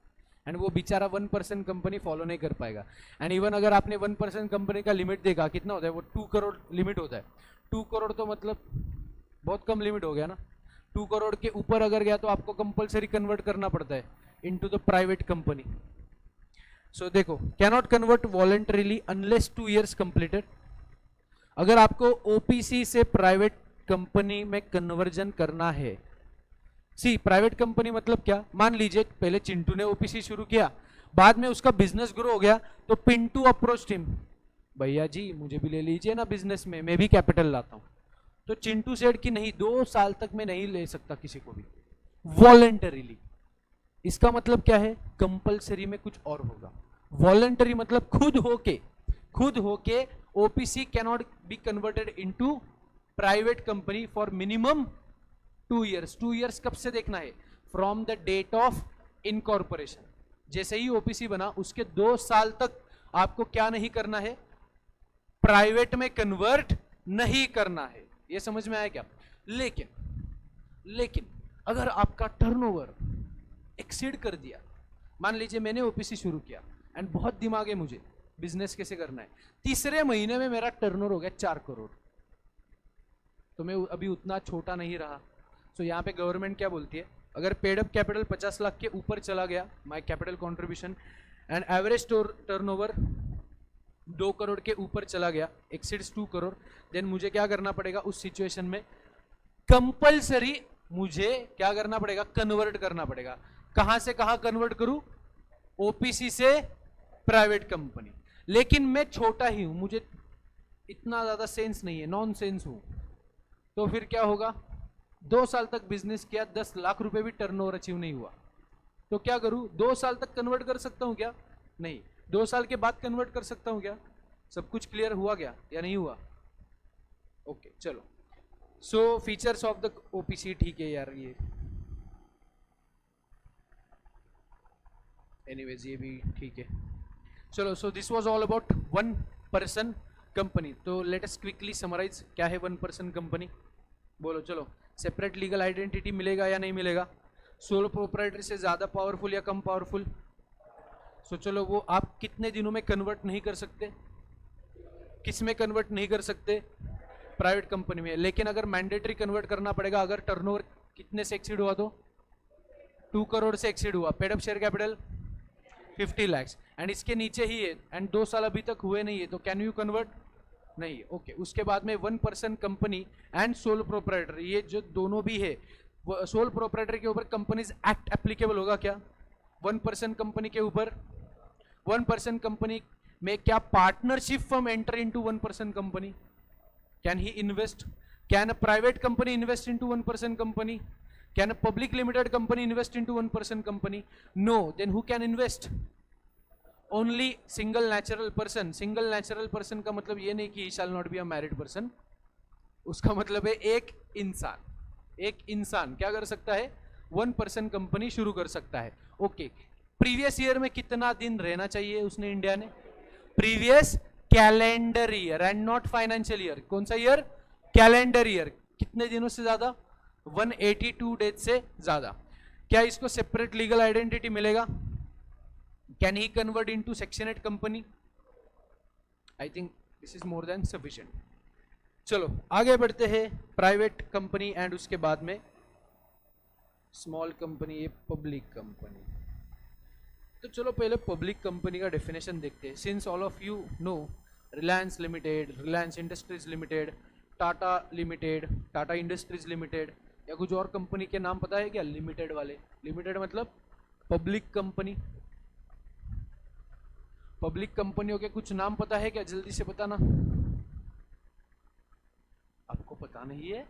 एंड वो बेचारा 1% कंपनी फॉलो नहीं कर पाएगा। एंड इवन अगर आपने 1% कंपनी का लिमिट देखा कितना होता है, वो 2 करोड़ लिमिट होता है। 2 करोड़ तो मतलब बहुत कम लिमिट हो गया ना। 2 करोड़ के ऊपर अगर गया तो आपको कंपलसरी कन्वर्ट करना पड़ता है इनटू द प्राइवेट कंपनी। सो देखो, cannot convert voluntarily unless 2 years completed. अगर आपको ओपीसी से प्राइवेट कंपनी में कन्वर्जन करना है, सी प्राइवेट कंपनी मतलब क्या? मान लीजिए पहले चिंटू ने ओपीसी शुरू किया, बाद में उसका बिजनेस ग्रो हो गया, तो पिंटू अप्रोच्ड हिम, भैया जी मुझे भी ले लीजिए ना बिजनेस में, मैं भी कैपिटल लाता हूं। तो चिंटू सेड कि नहीं, 2 साल तक मैं नहीं ले सकता किसी को भी, वॉलंटरीली। इसका मतलब क्या है? कंपलसरी में कुछ और होगा। वॉलंटरी मतलब खुद होके OPC cannot be converted into private company for minimum 2 years। 2 years कब से देखना है? From the date of incorporation. जैसे ही ओपीसी बना उसके 2 साल तक आपको क्या नहीं करना है? प्राइवेट में कन्वर्ट नहीं करना है। ये समझ में आया क्या? लेकिन अगर आपका टर्नओवर एक्सीड कर दिया, मान लीजिए मैंने ओपीसी शुरू किया एंड बहुत दिमाग है मुझे बिजनेस कैसे करना है, तीसरे महीने में मेरा टर्नओवर हो गया 4 करोड़, तो मैं अभी उतना छोटा नहीं रहा। सो यहाँ पे गवर्नमेंट क्या बोलती है? अगर पेड अप कैपिटल 50 लाख के ऊपर चला गया, my capital contribution, and average turnover 2 crore के ऊपर चला गया, एक्सीड्स 2 करोड़, देन मुझे क्या करना पड़ेगा? उस सिचुएशन में कंपलसरी मुझे क्या करना पड़ेगा? कन्वर्ट करना पड़ेगा। कहां से कहां कन्वर्ट करूं? ओपीसी से प्राइवेट कंपनी। लेकिन मैं छोटा ही हूं, मुझे इतना ज्यादा सेंस नहीं है, नॉन सेंस हूं, तो फिर क्या होगा? 2 साल तक बिजनेस किया, 10 लाख रुपए भी टर्नओवर अचीव नहीं हुआ, तो क्या करूं? 2 साल तक कन्वर्ट कर सकता हूं क्या? नहीं। 2 साल के बाद कन्वर्ट कर सकता हूं क्या? सब कुछ क्लियर हुआ क्या या नहीं हुआ? ओके चलो। सो फीचर्स ऑफ द ओपीसी, ठीक है यार, ये एनीवेज ये भी ठीक है। चलो, सो this was all about 1 person company. तो लेट अस क्विकली समराइज, क्या है 1 पर्सन कंपनी? बोलो चलो। सेपरेट लीगल आइडेंटिटी मिलेगा या नहीं मिलेगा? सोलो प्रोप्राइटर से ज़्यादा पावरफुल या कम पावरफुल? सो चलो, वो आप कितने दिनों में कन्वर्ट नहीं कर सकते? किस में कन्वर्ट नहीं कर सकते? प्राइवेट कंपनी में। लेकिन अगर मैंडेटरी कन्वर्ट करना पड़ेगा अगर टर्नओवर कितने से एक्सीड हुआ तो? 2 करोड़ से एक्सीड हुआ। Paid up share capital 50 lakhs and इसके नीचे ही है एंड 2 साल अभी तक हुए नहीं है, तो कैन यू कन्वर्ट? नहीं, ओके। उसके बाद में 1% कंपनी एंड सोल प्रोपराइटर, ये जो दोनों भी है, सोल प्रोपराइटर के ऊपर कंपनीज एक्ट एप्लीकेबल होगा क्या? 1% कंपनी के ऊपर, 1% कंपनी में क्या partnership firm enter into 1% company? Can he invest? Can a private company invest into 1% company? Can a public limited company invest into 1% company? No. Then who can invest? Only single natural person. Single natural person का मतलब ये नहीं कि he shall not be a married person, उसका मतलब है एक इंसान, एक इंसान क्या कर सकता है? 1% कंपनी शुरू कर सकता है। ओके, प्रीवियस ईयर में कितना दिन रहना चाहिए उसने, इंडिया ने? Previous calendar year and not financial year. कौन सा ईयर? Calendar year. कितने दिनों से ज्यादा? 182 डेज से ज्यादा। क्या इसको सेपरेट लीगल आइडेंटिटी मिलेगा? Can he convert into section 8 company? I think this is more than sufficient. चलो आगे बढ़ते हैं। प्राइवेट कंपनी एंड उसके बाद में स्मॉल कंपनी, ये पब्लिक कंपनी। तो चलो पहले पब्लिक कंपनी का डेफिनेशन देखते हैं। Since all of you know Reliance limited, Reliance industries limited, Tata limited, Tata industries limited, या कुछ और कंपनी के नाम पता है क्या? लिमिटेड वाले। लिमिटेड मतलब पब्लिक कंपनी। पब्लिक कंपनियों के कुछ नाम पता है क्या? जल्दी से बताना। आपको पता नहीं है?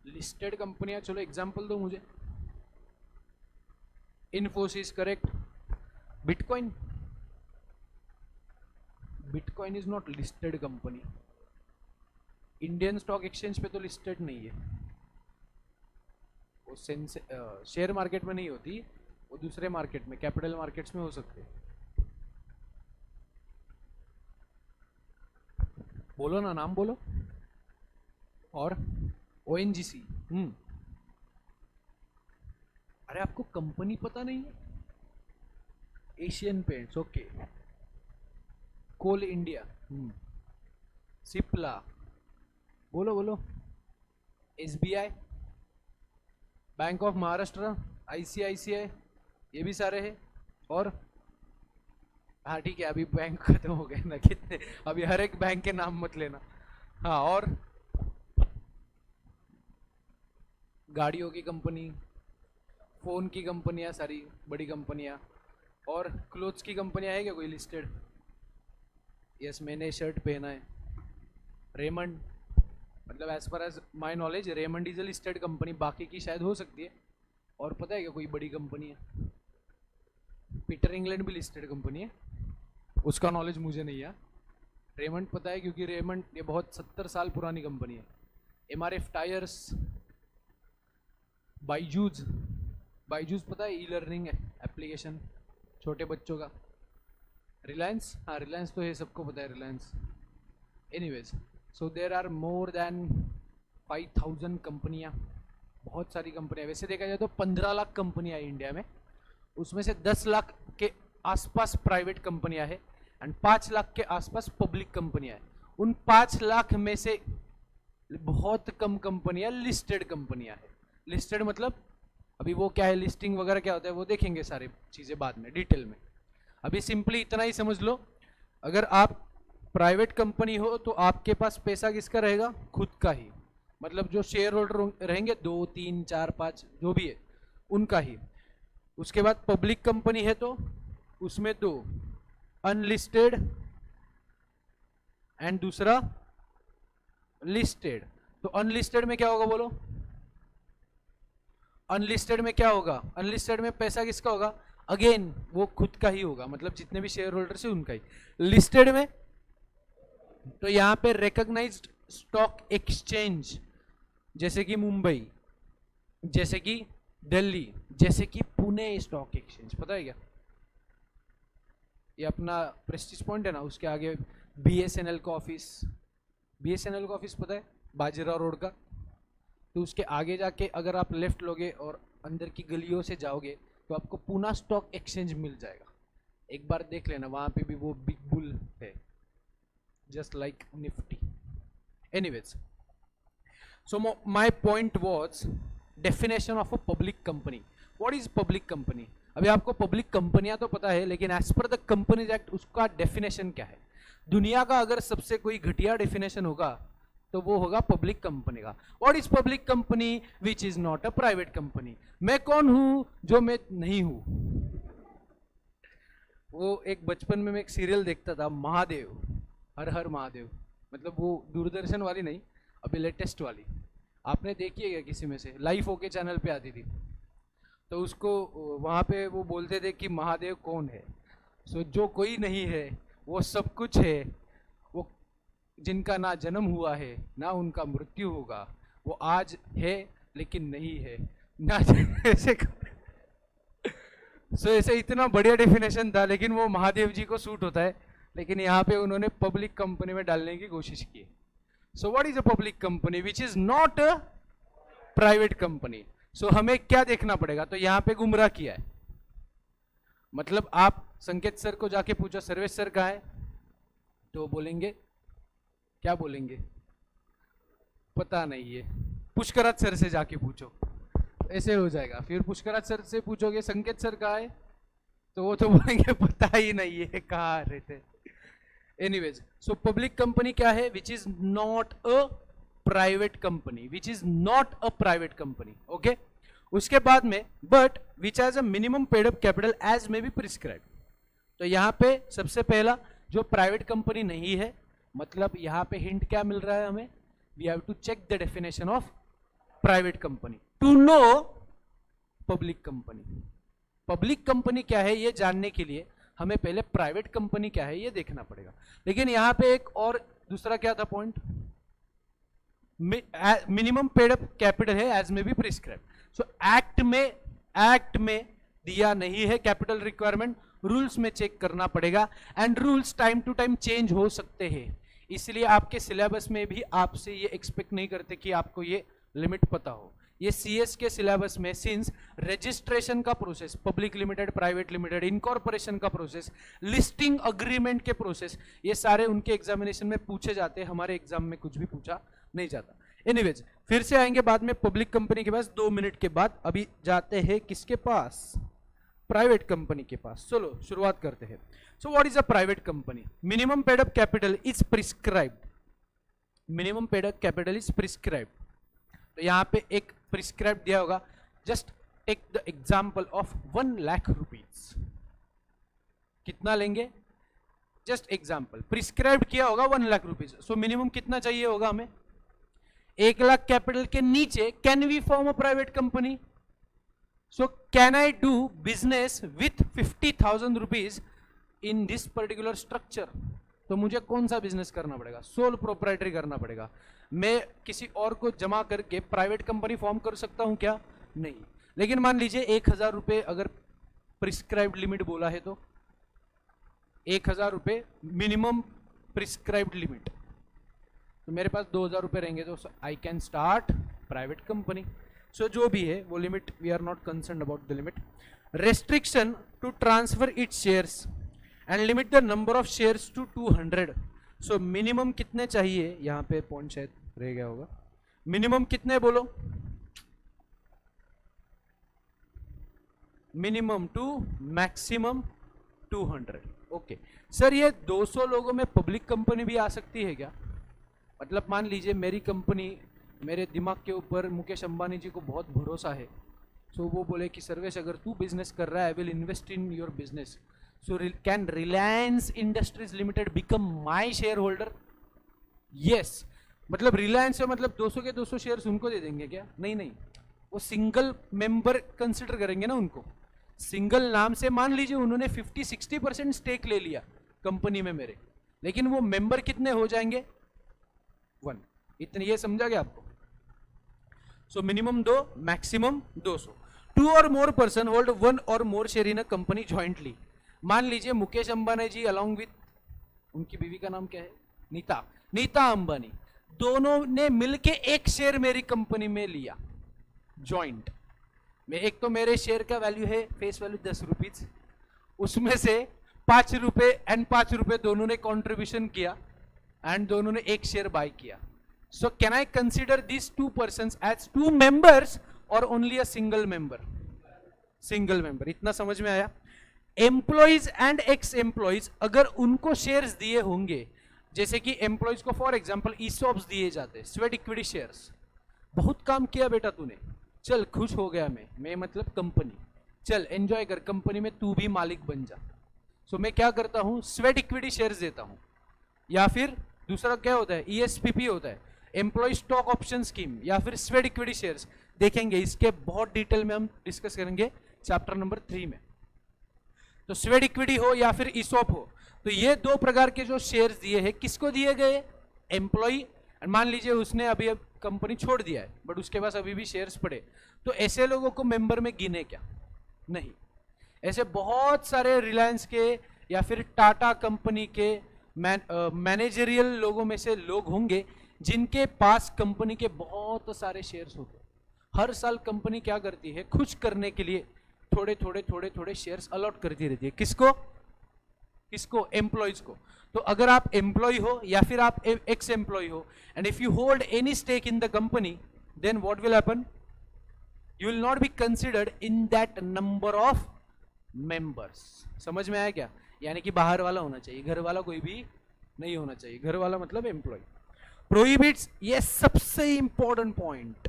लिस्टेड कंपनियां, चलो एग्जांपल दो मुझे। Infosys, correct. Bitcoin, bitcoin is not listed company. Indian stock exchange पे तो लिस्टेड नहीं है वो, शेयर मार्केट में नहीं होती वो, दूसरे मार्केट में, कैपिटल मार्केट्स में हो सकते हैं। बोलो ना, नाम बोलो। और ओएनजीसी। अरे आपको कंपनी पता नहीं है? Asian Paints, okay. Coal India, Cipla, बोलो बोलो। SBI, bank of Maharashtra, ICICI, ये भी सारे हैं। और हाँ ठीक है, अभी बैंक खत्म हो गए ना कितने, अभी हर एक बैंक के नाम मत लेना। हाँ, और गाड़ियों की कंपनी, फोन की कंपनियां, सारी बड़ी कंपनियां। और क्लोथ्स की कंपनियां है क्या कोई लिस्टेड? यस, मैंने शर्ट पहना है। रेमंड, मतलब as per as my knowledge Raymond is a listed company, बाकी की शायद हो सकती है। और पता है क्या कोई बड़ी कंपनी है? पीटर इंग्लैंड भी लिस्टेड कंपनी है, उसका नॉलेज मुझे नहीं है। रेमंड पता है क्योंकि रेमंड ये बहुत 70 साल पुरानी कंपनी है। एमआरएफ टायर्स, बाईजूज, बाईजूज पता है, ई लर्निंग एप्लीकेशन छोटे बच्चों का। रिलायंस, हाँ रिलायंस तो ये सबको पता है, Reliance. Anyways, so there are more than 5000 कंपनियाँ, बहुत सारी कंपनियाँ। वैसे देखा जाए तो 15 लाख कंपनियाँ हैं इंडिया में, उसमें से 10 लाख के आसपास प्राइवेट कंपनियां हैं एंड 5 लाख के आसपास पब्लिक कंपनियां हैं। उन 5 लाख में से बहुत कम कंपनियां लिस्टेड कंपनियां हैं। लिस्टेड मतलब अभी वो क्या है, लिस्टिंग वगैरह क्या होता है वो देखेंगे, सारी चीज़ें बाद में डिटेल में। अभी सिंपली इतना ही समझ लो, अगर आप प्राइवेट कंपनी हो तो आपके पास पैसा किसका रहेगा? खुद का ही, मतलब जो शेयर होल्डर रहेंगे 2, 3, 4, 5 जो भी है उनका ही। उसके बाद पब्लिक कंपनी है तो उसमें 2, अनलिस्टेड एंड दूसरा लिस्टेड। तो अनलिस्टेड में क्या होगा बोलो? अनलिस्टेड में क्या होगा? अनलिस्टेड में पैसा किसका होगा? अगेन वो खुद का ही होगा, मतलब जितने भी शेयर होल्डर है उनका ही। लिस्टेड में तो यहां पे रिकॉग्नाइज्ड स्टॉक एक्सचेंज, जैसे कि मुंबई, जैसे कि दिल्ली, जैसे कि पुणे स्टॉक एक्सचेंज, पता है क्या? ये अपना प्रेस्टीज पॉइंट है ना, उसके आगे बीएसएनएल का ऑफिस, बीएसएनएल का ऑफिस पता है, बाजीराव रोड का। तो उसके आगे जाके अगर आप लेफ्ट लोगे और अंदर की गलियों से जाओगे तो आपको पूना स्टॉक एक्सचेंज मिल जाएगा। एक बार देख लेना, वहां पे भी वो बिग बुल है, just like Nifty. Anyways, so my point was definition of a public company. What is public company? अभी आपको पब्लिक कंपनियां तो पता है, लेकिन as per the companies act उसका डेफिनेशन क्या है? दुनिया का अगर सबसे कोई घटिया डेफिनेशन होगा तो वो होगा पब्लिक कंपनी का। What is public company which is not a private company? मैं कौन हूं जो मैं नहीं हूं? वो एक बचपन में मैं एक सीरियल देखता था, महादेव, हर हर महादेव, मतलब वो दूरदर्शन वाली नहीं, अभी लेटेस्ट वाली। आपने देखी है क्या किसी में से? लाइफ ओके चैनल पे आती थी, तो उसको वहाँ पे वो बोलते थे कि महादेव कौन है? सो जो कोई नहीं है वो सब कुछ है, वो जिनका ना जन्म हुआ है ना उनका मृत्यु होगा, वो आज है लेकिन नहीं है ना ऐसे सो ऐसे इतना बढ़िया डेफिनेशन था, लेकिन वो महादेव जी को सूट होता है, लेकिन यहाँ पे उन्होंने पब्लिक कंपनी में डालने की कोशिश की। So what is a public company which is not a private company? So हमें क्या देखना पड़ेगा? तो यहाँ पे गुमराह किया है, मतलब आप संकेत सर को जाके पूछो सर्वेश सर कहाँ है, तो बोलेंगे, क्या बोलेंगे? पता नहीं है। पुष्कराज सर से जाके पूछो, ऐसे हो जाएगा। फिर पुष्कराज सर से पूछोगे संकेत सर कहाँ है, तो वो तो बोलेंगे पता ही नहीं है कहाँ रहते। एनीवेज, सो पब्लिक कंपनी क्या है? Which is not a private company, which is not a private company. Okay, उसके बाद में but which has a minimum paid up capital as may be prescribe. तो यहाँ पे सबसे पहला जो प्राइवेट कंपनी नहीं है, मतलब यहाँ पे हिंट क्या मिल रहा है हमें? We have to check the definition of private company to know public company. Public company क्या है ये जानने के लिए हमें पहले प्राइवेट कंपनी क्या है ये देखना पड़ेगा। लेकिन यहाँ पे एक और दूसरा क्या था point? Minimum paid up capital है as may be prescribe. So act में दिया नहीं है कैपिटल रिक्वायरमेंट, रूल्स में चेक करना पड़ेगा, and rules time to time change हो सकते हैं। इसलिए आपके सिलेबस में भी आपसे ये एक्सपेक्ट नहीं करते कि आपको ये लिमिट पता हो। ये सीएस के सिलेबस में सिंस रजिस्ट्रेशन का process, public limited, private limited, incorporation का प्रोसेस, लिस्टिंग अग्रीमेंट के प्रोसेस, ये सारे उनके एग्जामिनेशन में पूछे जाते हैं, हमारे एग्जाम में कुछ भी पूछा नहीं जाता। एनीवेज, फिर से आएंगे बाद में पब्लिक कंपनी के पास 2 मिनट के बाद। अभी जाते हैं किसके पास? प्राइवेट कंपनी के पास। चलो शुरुआत करते हैं। So what is a private company? Minimum paid up capital is prescribed. Minimum paid up capital is prescribed. तो यहाँ पे एक प्रिस्क्राइब दिया होगा, just take the example of 1 lakh rupees. कितना लेंगे? जस्ट एग्जाम्पल, प्रिस्क्राइब किया होगा 1 लाख रुपीज। सो मिनिमम कितना चाहिए होगा हमें? 1 लाख कैपिटल के नीचे can we form a private company? So can I do business with 50,000 rupees in this particular structure? तो मुझे कौन सा बिजनेस करना पड़ेगा? सोल प्रोप्राइटरी करना पड़ेगा। मैं किसी और को जमा करके प्राइवेट कंपनी फॉर्म कर सकता हूं क्या? नहीं। लेकिन मान लीजिए 1,000 रुपए अगर प्रिस्क्राइब्ड लिमिट बोला है, तो 1,000 रुपए मिनिमम प्रिस्क्राइब्ड लिमिट, तो मेरे पास 2,000 रुपए रहेंगे, तो I can start private company. So जो भी है वो limit, we are not concern about the limit. Restriction to transfer its shares and limit the number of shares to 200। So minimum कितने चाहिए? यहाँ पे पॉइंट शायद रह गया होगा। मिनिमम कितने बोलो? Minimum two maximum 200। Okay sir, ये 200 लोगों में पब्लिक कंपनी भी आ सकती है क्या? मतलब मान लीजिए मेरी कंपनी, मेरे दिमाग के ऊपर मुकेश अंबानी जी को बहुत भरोसा है, सो वो बोले कि सर्वेश अगर तू बिजनेस कर रहा है, I will invest in your business, so can Reliance industries limited become my share holder? Yes. मतलब रिलायंस से मतलब 200 के 200 शेयर्स उनको दे देंगे क्या? नहीं नहीं, वो सिंगल मेंबर कंसिडर करेंगे ना उनको। सिंगल नाम से मान लीजिए उन्होंने 50-60% स्टेक ले लिया कंपनी में मेरे, लेकिन वो मेंबर कितने हो जाएंगे? 1। इतने, ये समझा गया आपको? So minimum 2, maximum 200। 2 और मोर पर्सन होल्ड 1 और मोर share in a company jointly. मान लीजिए मुकेश अंबानी जी अलॉन्ग विथ, उनकी बीवी का नाम क्या है? नीता अंबानी, दोनों ने मिलके 1 शेयर मेरी कंपनी में लिया जॉइंट में। एक तो मेरे शेयर का वैल्यू है फेस वैल्यू 10 रुपीज, उसमें से 5 रुपए एंड 5 रुपए दोनों ने कॉन्ट्रीब्यूशन किया एंड दोनों ने 1 शेयर बाय किया। So can I consider this 2 persons as 2 members और only a single member? Single member. इतना समझ में आया? एम्प्लॉइज एंड एक्स एम्प्लॉइज अगर उनको शेयर्स दिए होंगे, जैसे कि एम्प्लॉइज को फॉर एग्जांपल ईसॉप्स दिए जाते हैं, स्वेट इक्विटी शेयर्स, बहुत काम किया बेटा तूने, चल खुश हो गया मैं मतलब कंपनी, चल एंजॉय कर कंपनी में, तू भी मालिक बन जा। सो मैं क्या करता हूं, स्वेट इक्विटी शेयर्स देता हूं, या फिर दूसरा क्या होता है, ईएसपीपी होता है, एम्प्लॉय स्टॉक ऑप्शन स्कीम, या फिर स्वेट इक्विटी शेयर्स। देखेंगे इसके बहुत डिटेल में हम डिस्कस करेंगे चैप्टर नंबर 3 में। तो स्वेट इक्विटी हो या फिर ईसॉप हो, तो ये दो प्रकार के जो शेयर्स दिए हैं, किसको दिए गए, एम्प्लॉय। मान लीजिए उसने अभी अब कंपनी छोड़ दिया है बट उसके पास अभी भी शेयर्स पड़े, तो ऐसे लोगों को मेंबर में गिने क्या? नहीं। ऐसे बहुत सारे रिलायंस के या फिर टाटा कंपनी के मैनेजरियल लोगों में से लोग होंगे जिनके पास कंपनी के बहुत सारे शेयर्स होते हैं। हर साल कंपनी क्या करती है, खुश करने के लिए थोड़े शेयर्स अलॉट करती रहती है। किसको? किसको? एम्प्लॉयज को। तो अगर आप एम्प्लॉय हो या फिर आप एक्स एम्प्लॉय हो, and if you hold any stake in the company, then what will happen, you will not be considered in that number of members. समझ में आया क्या? यानी कि बाहर वाला होना चाहिए, घर वाला कोई भी नहीं होना चाहिए। घर वाला मतलब एम्प्लॉय। प्रोहिबिट्स, ये सबसे इंपॉर्टेंट पॉइंट,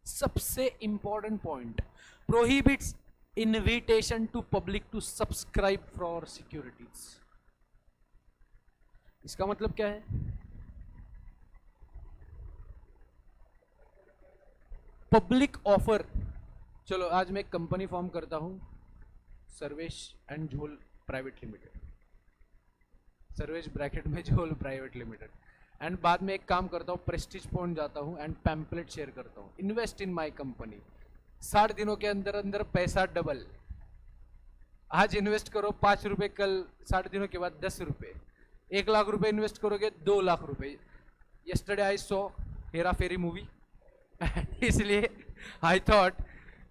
सबसे important point, prohibits invitation to public to subscribe for securities. इसका मतलब क्या है? पब्लिक ऑफर, चलो आज मैं एक कंपनी फॉर्म करता हूं, सर्वेश एंड झोल प्राइवेट लिमिटेड, सर्वेश ब्रैकेट में झोल प्राइवेट लिमिटेड, एंड बाद में एक काम करता हूं, प्रेस्टीज पॉइंट जाता हूं एंड पैम्पलेट शेयर करता हूं, इन्वेस्ट इन माय कंपनी, 60 दिनों के अंदर अंदर पैसा डबल। आज इन्वेस्ट करो 5 रुपए, कल 60 दिनों के बाद 10 रुपए, 1 लाख रुपए इन्वेस्ट करोगे 2 लाख रुपए। Yesterday I saw Hera Pheri movie इसलिए आई थॉट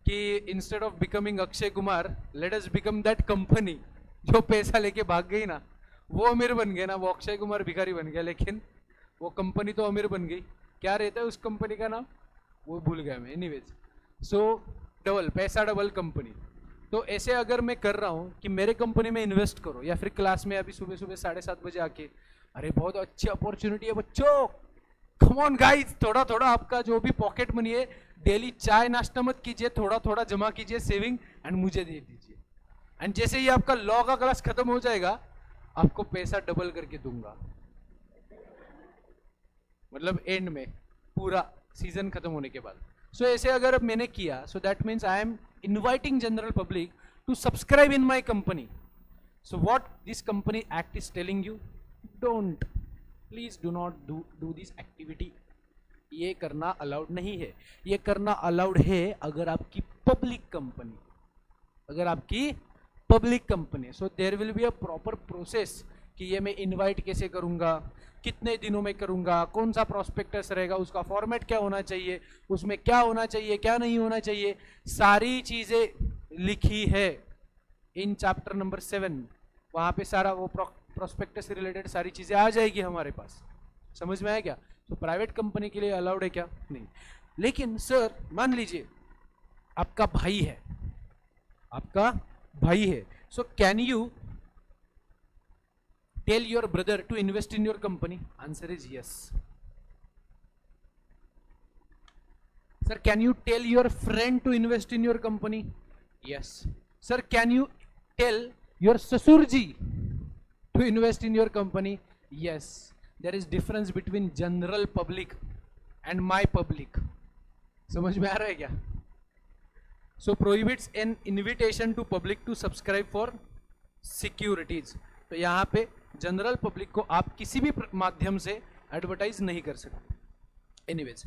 कि instead of becoming Akshay Kumar, let us become that company जो पैसा लेके भाग गई ना, वो अमीर बन गए ना, वो अक्षय कुमार भिखारी बन गया, लेकिन वो कंपनी तो अमीर बन गई। क्या रहता है उस कंपनी का नाम, वो भूल गया मैं। एनीवेज, सो डबल पैसा, डबल कंपनी। तो ऐसे अगर मैं कर रहा हूँ कि मेरे कंपनी में इन्वेस्ट करो, या फिर क्लास में अभी सुबह सुबह 7:30 बजे आके, अरे बहुत अच्छी अपॉर्चुनिटी है बच्चों, कम ऑन गाइस, थोड़ा थोड़ा आपका जो भी पॉकेट मनी है, डेली चाय नाश्ता मत कीजिए, थोड़ा थोड़ा जमा कीजिए सेविंग एंड मुझे दे दीजिए, एंड जैसे ही आपका लॉ का क्लास खत्म हो जाएगा, आपको पैसा डबल करके दूंगा। मतलब एंड में, पूरा सीजन खत्म होने के बाद। सो ऐसे अगर मैंने किया, so that means I am inviting general public to subscribe in my company. So what this company act is telling you, don't, please do not do this activity. ये करना अलाउड नहीं है। ये करना अलाउड है अगर आपकी पब्लिक कंपनी, अगर आपकी public company. So there will be a proper process कि ये मैं इनवाइट कैसे करूंगा, कितने दिनों में करूंगा, कौन सा प्रोस्पेक्टस रहेगा, उसका फॉर्मेट क्या होना चाहिए, उसमें क्या होना चाहिए, क्या नहीं होना चाहिए, सारी चीजें लिखी है इन चैप्टर नंबर 7। वहां पे सारा वो प्रोस्पेक्टस से रिलेटेड सारी चीजें आ जाएगी हमारे पास। समझ में आया क्या? तो प्राइवेट कंपनी के लिए अलाउड है क्या? नहीं। लेकिन सर मान लीजिए आपका भाई है, आपका भाई है, so can you tell your brother to invest in your company? Answer is yes. Sir, can you tell your friend to invest in your company? Yes. Sir, can you tell your sasurji to invest in your company? Yes. There is difference between general public and my public. समझ में आ रहा है क्या? So prohibits an invitation to public to subscribe for securities. तो यहाँ पे general public को आप किसी भी माध्यम से एडवर्टाइज नहीं कर सकते। एनीवेज,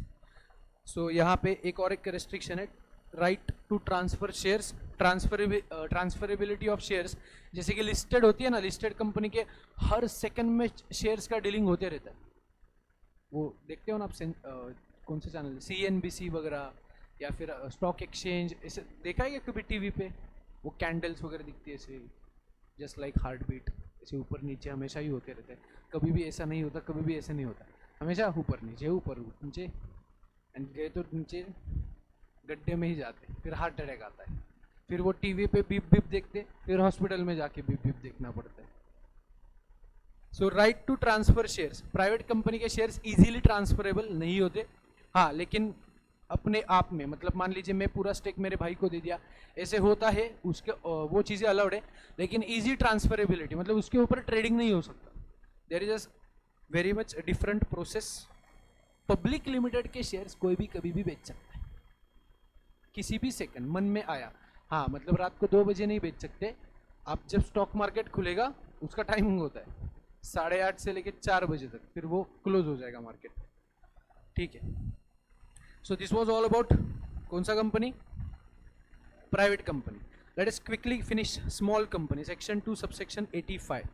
सो यहाँ पे एक और एक रेस्ट्रिक्शन है, right to transfer shares, transferability of shares. जैसे कि लिस्टेड होती है ना, लिस्टेड कंपनी के हर सेकंड में शेयर्स का डीलिंग होते रहता है। वो देखते हो ना आप कौन से चैनल, CNBC वगैरह, या फिर स्टॉक एक्सचेंज, ऐसे देखा है क्या कभी टीवी पे? वो कैंडल्स वगैरह दिखती है ऐसे, जस्ट लाइक हार्ट बीट, ऐसे ऊपर नीचे हमेशा ही होते रहते हैं। कभी भी ऐसा नहीं होता, कभी भी ऐसा नहीं होता, हमेशा ऊपर नीचे ऊपर नीचे, एंड गए तो नीचे, गड्ढे में ही जाते, फिर हार्ट अटैक आता है, फिर वो टीवी पे बीप बीप देखते, फिर हॉस्पिटल में जाके बीप बीप देखना पड़ता है। So right to transfer shares, private company के शेयर्स इजीली ट्रांसफरेबल नहीं होते, हाँ लेकिन अपने आप में, मतलब मान लीजिए मैं पूरा स्टेक मेरे भाई को दे दिया, ऐसे होता है, उसके वो चीज़ें अलाउड है, लेकिन इजी ट्रांसफरेबिलिटी मतलब उसके ऊपर ट्रेडिंग नहीं हो सकता। There is a very much different process. Public limited के शेयर्स कोई भी कभी भी बेच सकता है, किसी भी सेकंड मन में आया, हाँ मतलब रात को 2 बजे नहीं बेच सकते आप, जब स्टॉक मार्केट खुलेगा उसका टाइमिंग होता है 8:30 से लेकर 4 बजे तक, फिर वो क्लोज हो जाएगा मार्केट, ठीक है। सो दिस वाज ऑल अबाउट कौन सा company, private company. Let us quickly finish small company, section 2 subsection 85।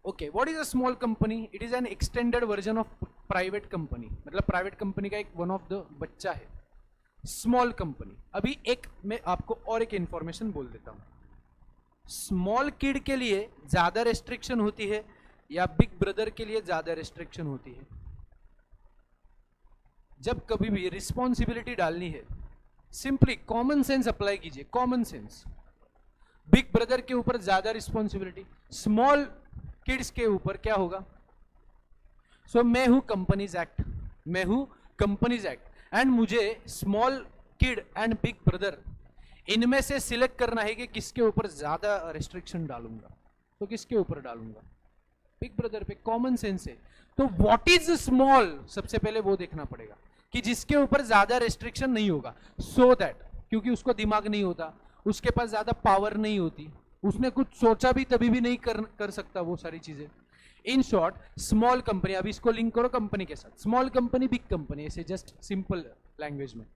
Okay, what is a small company? It is an extended version of private company, मतलब private company का एक one of the बच्चा है small company. अभी एक मैं आपको और एक इंफॉर्मेशन बोल देता हूं, स्मॉल किड के लिए ज्यादा रेस्ट्रिक्शन होती है या बिग ब्रदर के लिए ज्यादा रेस्ट्रिक्शन होती है? जब कभी भी रिस्पॉन्सिबिलिटी डालनी है, सिंपली कॉमन सेंस अप्लाई कीजिए, कॉमन सेंस। बिग ब्रदर के ऊपर ज्यादा रिस्पॉन्सिबिलिटी, स्मॉल किड्स के ऊपर क्या होगा? सो मैं हूं कंपनीज एक्ट, मैं हूं कंपनीज एक्ट, एंड मुझे small kid and big brother इनमें से सिलेक्ट करना है कि किसके ऊपर ज्यादा रेस्ट्रिक्शन डालूंगा, तो किसके ऊपर डालूंगा? बिग ब्रदर पे, कॉमन सेंस है। तो व्हाट इज स्मॉल, सबसे पहले वो देखना पड़ेगा कि जिसके ऊपर ज्यादा रेस्ट्रिक्शन नहीं होगा, सो दैट, क्योंकि उसको दिमाग नहीं होता, उसके पास ज्यादा पावर नहीं होती, उसने कुछ सोचा भी तभी भी नहीं कर सकता वो सारी चीजें। इन शॉर्ट स्मॉल कंपनी, अभी इसको लिंक करो कंपनी के साथ, स्मॉल कंपनी बिग कंपनी, ऐसे जस्ट सिंपल लैंग्वेज में,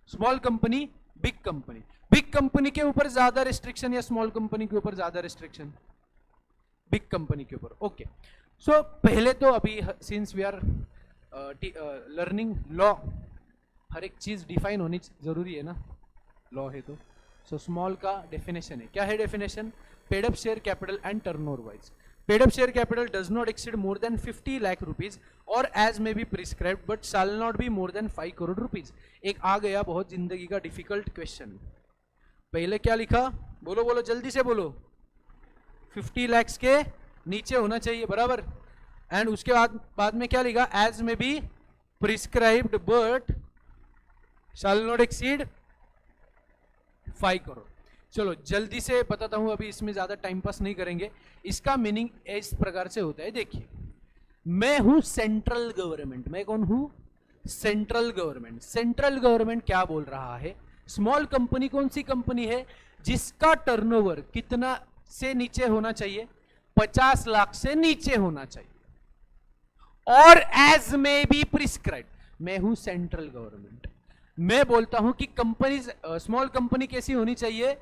small company big company. Big company के ऊपर ज्यादा रेस्ट्रिक्शन या स्मॉल कंपनी के ऊपर ज्यादा रेस्ट्रिक्शन? बिग कंपनी के ऊपर। ओके, सो पहले तो अभी since we are learning law, हर एक चीज डिफाइन होनी जरूरी है ना, लॉ है तो। सो स्मॉल का डेफिनेशन है, क्या है definition? Paid up share capital and turnover wise. Paid up share capital does not exceed more than 50 lakh rupees और as may be prescribed but shall not be more than 5 crore rupees. एक आ गया बहुत जिंदगी का डिफिकल्ट क्वेश्चन, पहले क्या लिखा? बोलो बोलो जल्दी से बोलो। 50 लाख के नीचे होना चाहिए, बराबर, एंड उसके बाद में क्या लिखा? As may be prescribed but shall not exceed 5 crore. चलो जल्दी से बताता हूं, अभी इसमें ज्यादा टाइम पास नहीं करेंगे। इसका मीनिंग इस प्रकार से होता है, देखिए, मैं हूं सेंट्रल गवर्नमेंट, मैं कौन हूं? Central government. सेंट्रल गवर्नमेंट क्या बोल रहा है? स्मॉल कंपनी कौन सी कंपनी है? जिसका टर्नओवर कितना से नीचे होना चाहिए? 50 लाख से नीचे होना चाहिए, और एज में बी प्रिस्क्राइब। मैं हूं सेंट्रल गवर्नमेंट, मैं बोलता हूं कि कंपनी, स्मॉल कंपनी कैसी होनी चाहिए?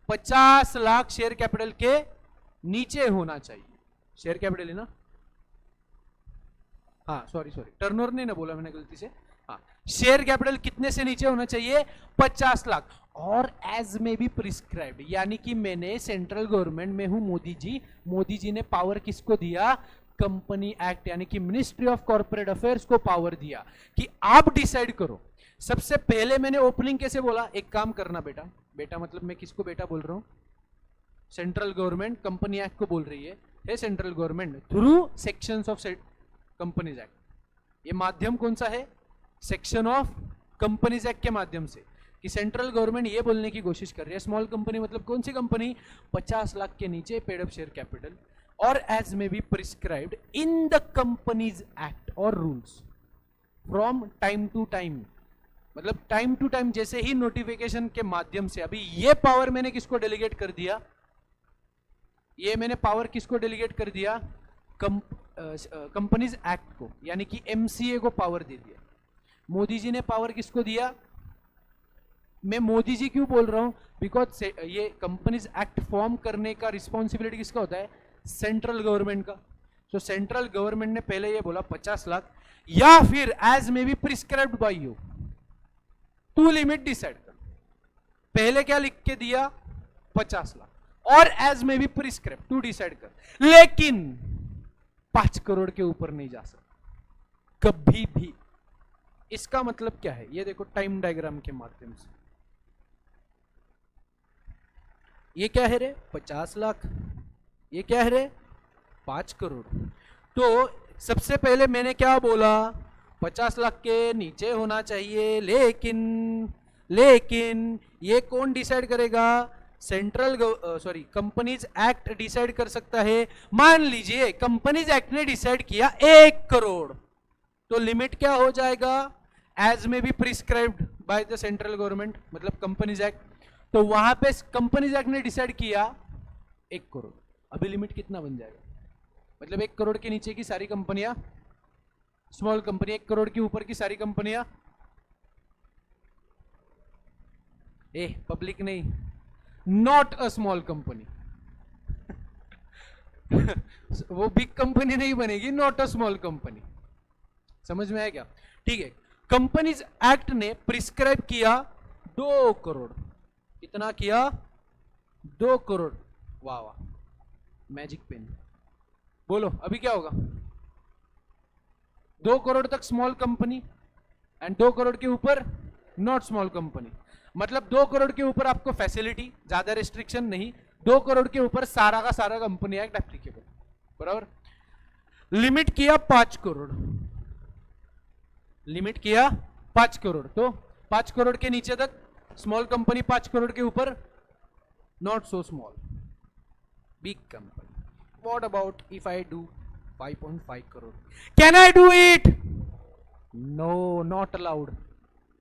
50 लाख शेयर कैपिटल के नीचे होना चाहिए। शेयर कैपिटल है ना, हाँ सॉरी टर्नओवर नहीं ना बोला मैंने गलती से, हाँ शेयर कैपिटल कितने से नीचे होना चाहिए? 50 लाख, और एज में भी प्रिस्क्राइब्ड, यानी कि मैंने सेंट्रल गवर्नमेंट में हूं मोदी जी ने पावर किसको दिया? कंपनी एक्ट यानी कि मिनिस्ट्री ऑफ कॉर्पोरेट अफेयर्स को पावर दिया कि आप डिसाइड करो। सबसे पहले मैंने ओपनिंग कैसे बोला? एक काम करना बेटा, बेटा मतलब मैं किसको बेटा बोल रहा हूं? सेंट्रल गवर्नमेंट कंपनी एक्ट को बोल रही है central government through sections of companies act. ये माध्यम कौन सा है? सेक्शन ऑफ कंपनीज एक्ट के माध्यम से, कि सेंट्रल गवर्नमेंट ये बोलने की कोशिश कर रही है स्मॉल कंपनी मतलब कौन सी कंपनी? 50 लाख के नीचे पेड अप शेयर कैपिटल, और as may be prescribed in the companies act और rules from time to time, मतलब टाइम टू टाइम, जैसे ही नोटिफिकेशन के माध्यम से। अभी ये पावर मैंने किसको डेलीगेट कर दिया? ये मैंने पावर किसको डेलीगेट कर दिया? कंपनीज एक्ट को, यानी कि एमसीए को पावर दे दिया। मोदी जी ने पावर किसको दिया? मैं मोदी जी क्यों बोल रहा हूं? बिकॉज ये कंपनीज एक्ट फॉर्म करने का रिस्पॉन्सिबिलिटी किसका होता है? सेंट्रल गवर्नमेंट का। तो सेंट्रल गवर्नमेंट ने पहले ये बोला 50 लाख, या फिर as may be prescribed bye you, तू लिमिट डिसाइड कर। पहले क्या लिख के दिया? 50 लाख, और एज में बी प्रिस्क्राइब, तू डिसाइड कर, लेकिन 5 करोड़ के ऊपर नहीं जा सकता कभी भी। इसका मतलब क्या है? ये देखो टाइम डायग्राम के माध्यम से, ये क्या है रे 50 लाख, ये क्या है रे 5 करोड़। तो सबसे पहले मैंने क्या बोला, 50 लाख के नीचे होना चाहिए, लेकिन ये कौन डिसाइड करेगा, central sorry companies act decide कर सकता है। मान लीजिए कंपनीज एक्ट ने डिसाइड किया 1 करोड़, तो लिमिट क्या हो जाएगा, एज में भी prescribed by the central government, मतलब कंपनीज एक्ट। तो वहां पे कंपनीज एक्ट ने डिसाइड किया 1 करोड़, अभी लिमिट कितना बन जाएगा, मतलब 1 करोड़ के नीचे की सारी कंपनियां स्मॉल कंपनी, 1 करोड़ के ऊपर की सारी कंपनियां पब्लिक नहीं, नॉट अ स्मॉल कंपनी वो बिग कंपनी नहीं बनेगी, नॉट अ स्मॉल कंपनी। समझ में आया क्या? ठीक है, कंपनीज एक्ट ने प्रिस्क्राइब किया 2 करोड़, कितना किया 2 करोड़। वाह वाह, मैजिक पेन। बोलो अभी क्या होगा, 2 करोड़ तक स्मॉल कंपनी एंड 2 करोड़ के ऊपर नॉट स्मॉल कंपनी, मतलब 2 करोड़ के ऊपर आपको फैसिलिटी, ज्यादा रिस्ट्रिक्शन नहीं, 2 करोड़ के ऊपर सारा का सारा कंपनी एक्ट एप्लीकेबल, बराबर। लिमिट किया 5 करोड़, लिमिट किया 5 करोड़, तो 5 करोड़ के नीचे तक स्मॉल कंपनी, 5 करोड़ के ऊपर not so small big company. What about if I do 5.5 crore, can I do it? No, not allowed.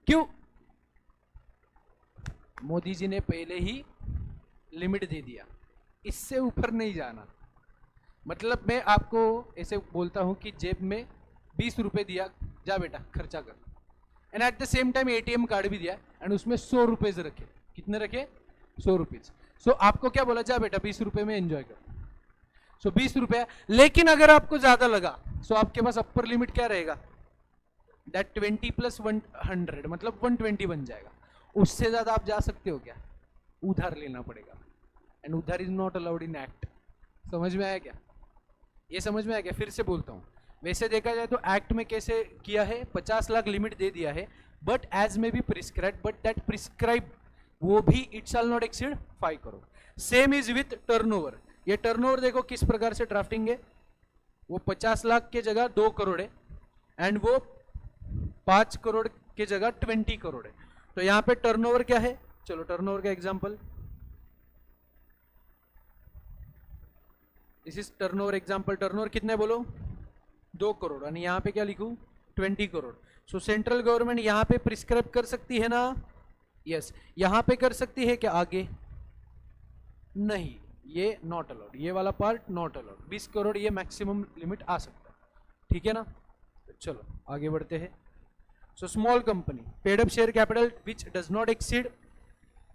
क्यों? मोदी जी ने पहले ही लिमिट दे दिया, इससे ऊपर नहीं जाना। मतलब मैं आपको ऐसे बोलता हूं कि जेब में 20 रुपए दिया, जा बेटा खर्चा कर, and at the same time ATM card भी दिया एंड उसमें 100 रुपए रखे, कितने रखे 100 रुपीज। सो आपको क्या बोला, जा बेटा 20 रुपए में एंजॉय कर, सो 20 रुपया। लेकिन अगर आपको ज्यादा लगा सो आपके पास अपर लिमिट क्या रहेगा, दैट 20 + 100 मतलब 120 बन जाएगा। उससे ज्यादा आप जा सकते हो क्या, उधार लेना पड़ेगा, एंड उधार is not allowed in act. समझ में आया क्या? ये समझ में आया क्या? फिर से बोलता हूं, वैसे देखा जाए तो एक्ट में कैसे किया है, 50 लाख लिमिट दे दिया है, but as may be prescribe, but that prescribe वो भी it shall not exceed 5 crore. Same is with turnover. ये टर्नओवर देखो किस प्रकार से ड्राफ्टिंग है, वो 50 लाख के जगह 2 करोड़ है एंड वो 5 करोड़ के जगह 20 करोड़ है। तो यहां पे टर्नओवर क्या है, चलो टर्नओवर का example, this is turnover example. Turnover कितने बोलो 2 करोड़, और यहां पे क्या लिखूं 20 करोड़। सो सेंट्रल गवर्नमेंट यहां पे प्रिस्क्राइब कर सकती है ना, यस यहां पे कर सकती है क्या, आगे नहीं, ये नॉट अलाउड, ये वाला पार्ट नॉट अलाउड। 20 करोड़ ये मैक्सिमम लिमिट आ सकता है, ठीक है ना। तो चलो आगे बढ़ते हैं। So small company paid up share capital which does not exceed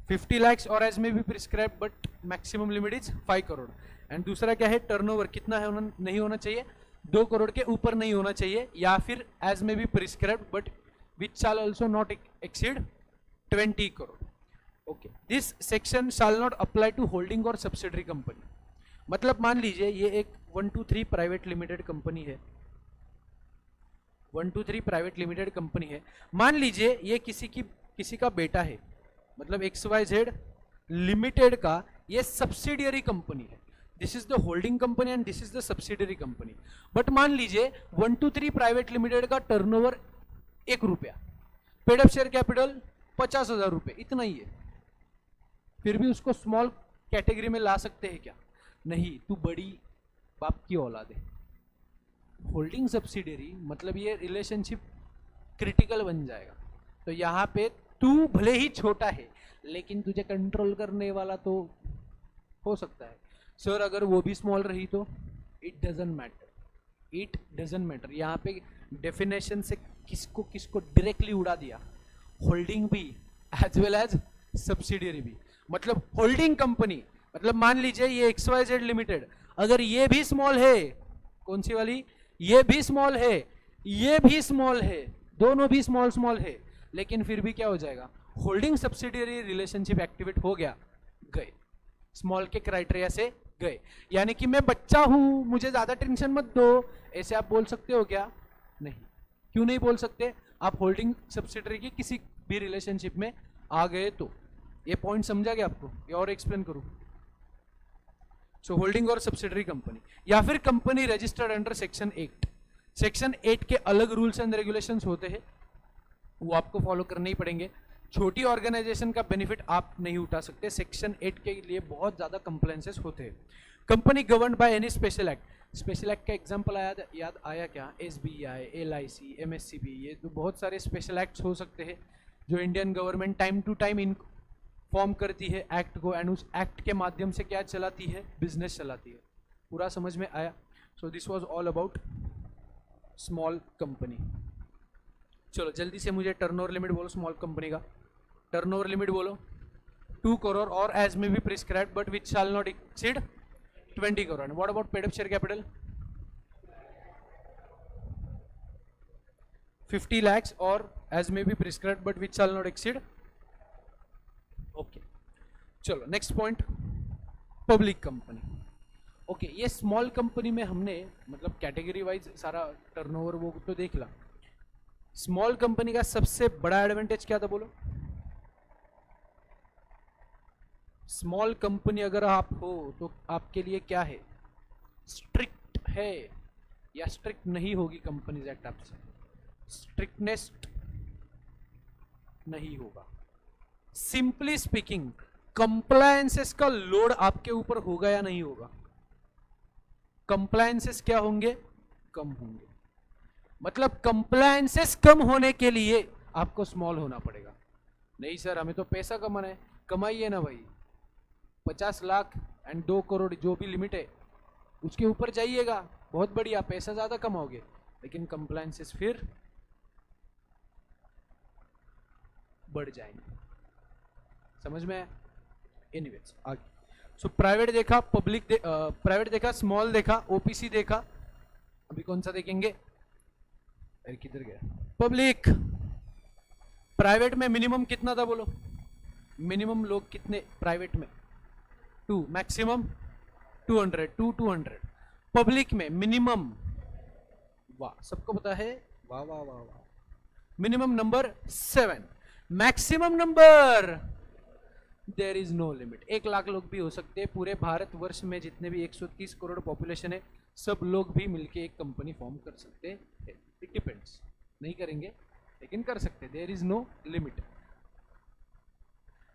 50 lakhs और as may be prescribe but maximum limit is 5 crore. And दूसरा क्या है, टर्नओवर कितना है नहीं होना चाहिए, 2 करोड़ के ऊपर नहीं होना चाहिए, या फिर as may be prescribe but which shall also not exceed 20 crore. Okay, this section shall not apply to holding और सब्सिडरी कंपनी। मतलब मान लीजिए ये एक 123 प्राइवेट लिमिटेड कंपनी है, 123 प्राइवेट लिमिटेड कंपनी है। मान लीजिए ये किसी का बेटा है, मतलब XYZ लिमिटेड का ये सब्सिडियरी कंपनी है। This is the holding company and this is the subsidiary company. But मान लीजिए 123 प्राइवेट लिमिटेड का टर्नओवर 1 रुपया, पेड अप शेयर कैपिटल 50,000 रुपए, इतना ही है, फिर भी उसको स्मॉल कैटेगरी में ला सकते हैं क्या? नहीं, तू बड़ी बाप की औलाद है। होल्डिंग सब्सिडियरी मतलब ये रिलेशनशिप क्रिटिकल बन जाएगा। तो यहाँ पे तू भले ही छोटा है लेकिन तुझे कंट्रोल करने वाला तो हो सकता है। सर अगर वो भी स्मॉल रही तो it doesn't matter, it doesn't matter. यहाँ पे डेफिनेशन से किसको किसको डायरेक्टली उड़ा दिया, होल्डिंग भी एज वेल एज सब्सिडियरी भी। मतलब होल्डिंग कंपनी मतलब मान लीजिए ये XYZ लिमिटेड, अगर ये भी स्मॉल है, कौन सी वाली, ये भी स्मॉल है, ये भी स्मॉल है, दोनों भी स्मॉल स्मॉल है, लेकिन फिर भी क्या हो जाएगा, होल्डिंग सब्सिडियरी रिलेशनशिप एक्टिवेट हो गया, गए स्मॉल के क्राइटेरिया से गए। यानी कि मैं बच्चा हूं, मुझे ज्यादा टेंशन मत दो, ऐसे आप बोल सकते हो क्या? नहीं। क्यों नहीं बोल सकते? आप होल्डिंग सब्सिडियरी की किसी भी रिलेशनशिप में आ गए तो। ये पॉइंट समझा गया आपको या और एक्सप्लेन करूं? सो होल्डिंग और सब्सिडरी कंपनी, या फिर company registered under section 8। Section 8 के अलग रूल्स एंड रेगुलेशंस होते हैं, वो आपको फॉलो करने ही पड़ेंगे। छोटी ऑर्गेनाइजेशन का बेनिफिट आप नहीं उठा सकते, सेक्शन 8 के लिए बहुत ज्यादा कंप्लायंसेस होते हैं। Company governed by any special act, special act का एग्जांपल याद आया क्या? SBI, LIC, MSCB, ये तो बहुत सारे स्पेशल एक्ट्स हो सकते हैं जो Indian government time to time form करती है एक्ट को, एंड उस एक्ट के माध्यम से क्या चलाती है? बिजनेस चलाती है। पूरा समझ में आया? So this was all about small company. चलो जल्दी से मुझे टर्नओवर लिमिट बोलो स्मॉल कंपनी का। टर्नओवर लिमिट बोलो 2 करोड़ और as may be prescribe but which shall not exceed 20 crore. What about paid up share capital? 50 lakhs और as may be prescribe but which shall not exceed. Okay, चलो next point, public company. Okay, ये small company में हमने मतलब category wise सारा turnover वो तो देख ला। स्मॉल कंपनी का सबसे बड़ा एडवांटेज क्या था बोलो? स्मॉल कंपनी अगर आप हो तो आपके लिए क्या है? स्ट्रिक्ट है या स्ट्रिक्ट नहीं होगी कंपनीज एक्ट आपसे? स्ट्रिक्टनेस नहीं होगा। सिंपली स्पीकिंग, कंप्लायंसेस का लोड आपके ऊपर होगा या नहीं होगा? कंप्लायंसेस क्या होंगे? कम होंगे। मतलब कंप्लायंसेस कम होने के लिए आपको स्मॉल होना पड़ेगा। नहीं सर हमें तो पैसा कमाना है, कमाइए ना भाई, 50 लाख एंड 2 करोड़ जो भी लिमिट है उसके ऊपर जाइएगा, बहुत बढ़िया, पैसा ज्यादा कमाओगे, लेकिन कंप्लायंसेस फिर बढ़ जाएंगे। समझ में आया? एनीवेज आगे। सो प्राइवेट देखा, पब्लिक प्राइवेट देखा, स्मॉल देखा, ओपीसी देखा, अभी कौन सा देखेंगे? अरे किधर गया? पब्लिक। प्राइवेट में मिनिमम कितना था बोलो? मिनिमम लोग कितने प्राइवेट में? 2, मैक्सिमम 200, 200। पब्लिक में मिनिमम, वाह सबको पता है, वाह वाह वाह वाह, minimum number 7, maximum number there is no limit. 1 lakh लोग भी हो सकते हैं। पूरे भारतवर्ष में जितने भी 130 करोड़ पॉपुलेशन है, सब लोग भी मिलके एक कंपनी फॉर्म कर सकते हैं। इट डिपेंड्स, नहीं करेंगे लेकिन कर सकते, there is no limit.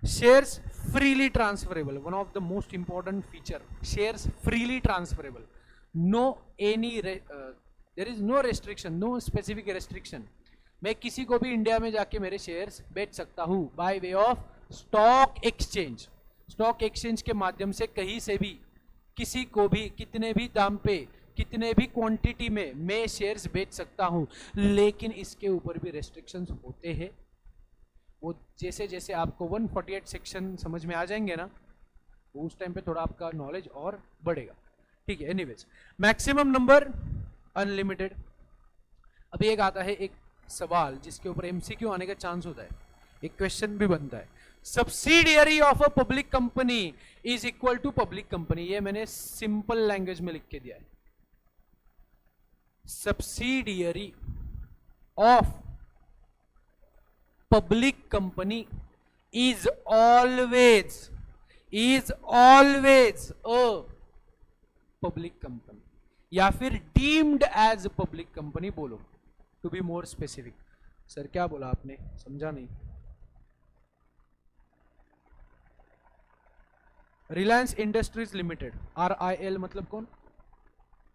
Shares freely transferable, one of the most important feature, shares freely transferable, no any there is no restriction, no specific restriction. मैं किसी को भी इंडिया में जाके मेरे शेयर्स बेच सकता हूं bye way of stock exchange. Stock exchange के माध्यम से कहीं से भी किसी को भी कितने भी दाम पे कितने भी क्वांटिटी में मैं शेयर्स बेच सकता हूं, लेकिन इसके ऊपर भी रेस्ट्रिक्शंस होते हैं। वो जैसे जैसे आपको 148 सेक्शन समझ में आ जाएंगे ना, उस टाइम पे थोड़ा आपका नॉलेज और बढ़ेगा। ठीक है, एनीवेज मैक्सिमम नंबर अनलिमिटेड। अभी एक आता है एक सवाल जिसके ऊपर एमसीक्यू आने का चांस होता है, एक क्वेश्चन भी बनता है, subsidiary of a public company is equal to public company. ये मैंने सिंपल लैंग्वेज में लिख के दिया है। Subsidiary of public company is always a public company, या फिर डीम्ड एज पब्लिक कंपनी बोलो, to be more specific. Sir क्या बोला आपने, समझा नहीं। रिलायंस इंडस्ट्रीज लिमिटेड, RIL मतलब कौन?